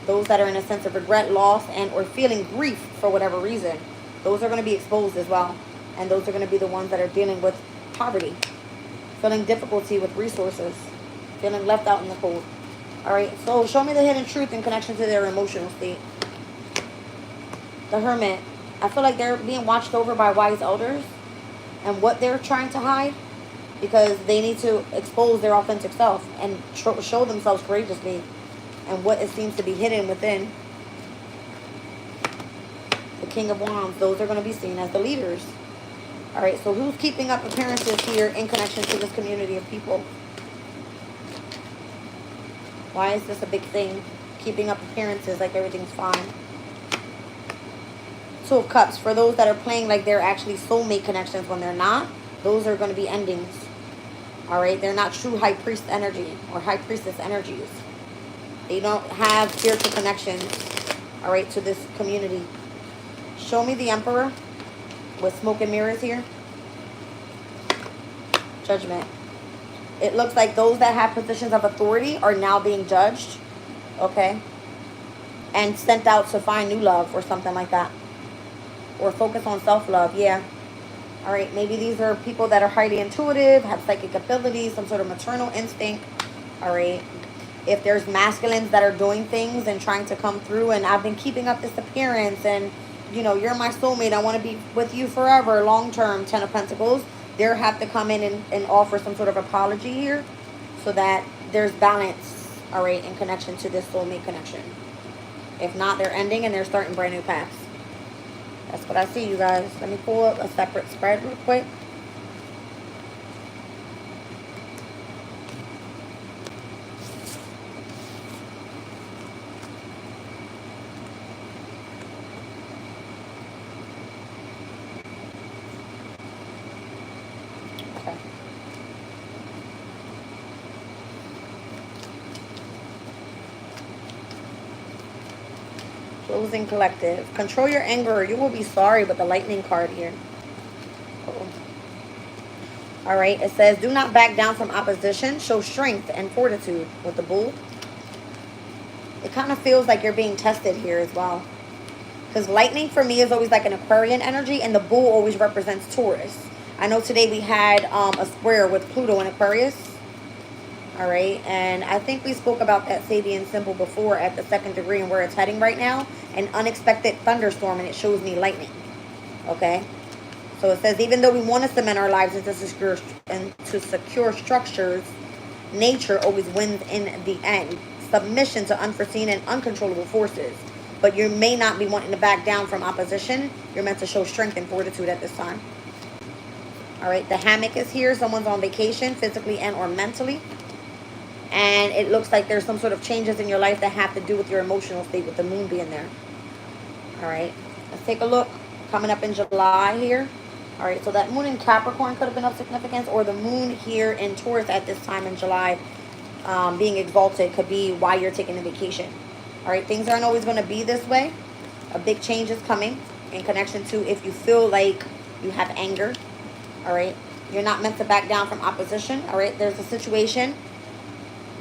Those that are in a sense of regret, loss, and or feeling grief for whatever reason. Those are going to be exposed as well. And those are going to be the ones that are dealing with poverty, feeling difficulty with resources, feeling left out in the cold. All right, so show me the hidden truth in connection to their emotional state. The Hermit. I feel like they're being watched over by wise elders and what they're trying to hide, because they need to expose their authentic self and show themselves courageously and what it seems to be hidden within. The King of Wands. Those are going to be seen as the leaders. All right, so who's keeping up appearances here in connection to this community of people? Why is this a big thing? Keeping up appearances like everything's fine. Two of Cups. For those that are playing like they're actually soulmate connections when they're not, those are going to be endings. All right? They're not true high priest energy or high priestess energies. They don't have spiritual connections, all right, to this community. Show me the Emperor with smoke and mirrors here. Judgment. It looks like those that have positions of authority are now being judged, okay, and sent out to find new love or something like that, or focus on self-love. Yeah. All right, maybe these are people that are highly intuitive, have psychic abilities, some sort of maternal instinct. All right, if there's masculines that are doing things and trying to come through, and I've been keeping up this appearance, and you know, you're my soulmate, I want to be with you forever, long term. Ten of Pentacles. They'll have to come in and offer some sort of apology here so that there's balance, all right, in connection to this soulmate connection. If not, they're ending and they're starting brand new paths. That's what I see, you guys. Let me pull up a separate spread real quick. Closing collective. Control your anger or you will be sorry with the lightning card here. Oh. All right. It says, do not back down from opposition. Show strength and fortitude with the bull. It kind of feels like you're being tested here as well. Because lightning for me is always like an Aquarian energy, and the bull always represents Taurus. I know today we had a square with Pluto in Aquarius. All right, and I think we spoke about that Sabian symbol before at the 2nd degree and where it's heading right now. An unexpected thunderstorm, and it shows me lightning. Okay, so it says, even though we want to cement our lives into secure structures, nature always wins in the end. Submission to unforeseen and uncontrollable forces. But you may not be wanting to back down from opposition. You're meant to show strength and fortitude at this time. All right, the hammock is here. Someone's on vacation, physically and or mentally. And it looks like there's some sort of changes in your life that have to do with your emotional state, with the moon being there. All right, let's take a look. Coming up in July here. All right, so that moon in Capricorn could have been of significance, or the moon here in Taurus at this time in July being exalted could be why you're taking a vacation. All right, things aren't always going to be this way. A big change is coming in connection to if you feel like you have anger. All right, you're not meant to back down from opposition. All right, there's a situation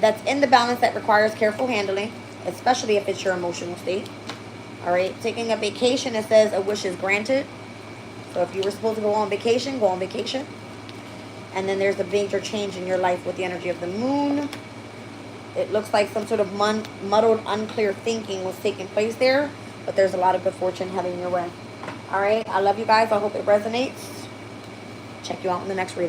that's in the balance that requires careful handling, especially if it's your emotional state. All right, taking a vacation, it says a wish is granted. So if you were supposed to go on vacation, go on vacation. And then there's a major change in your life with the energy of the moon. It looks like some sort of muddled, unclear thinking was taking place there. But there's a lot of good fortune heading your way. All right, I love you guys. I hope it resonates. Check you out in the next reading.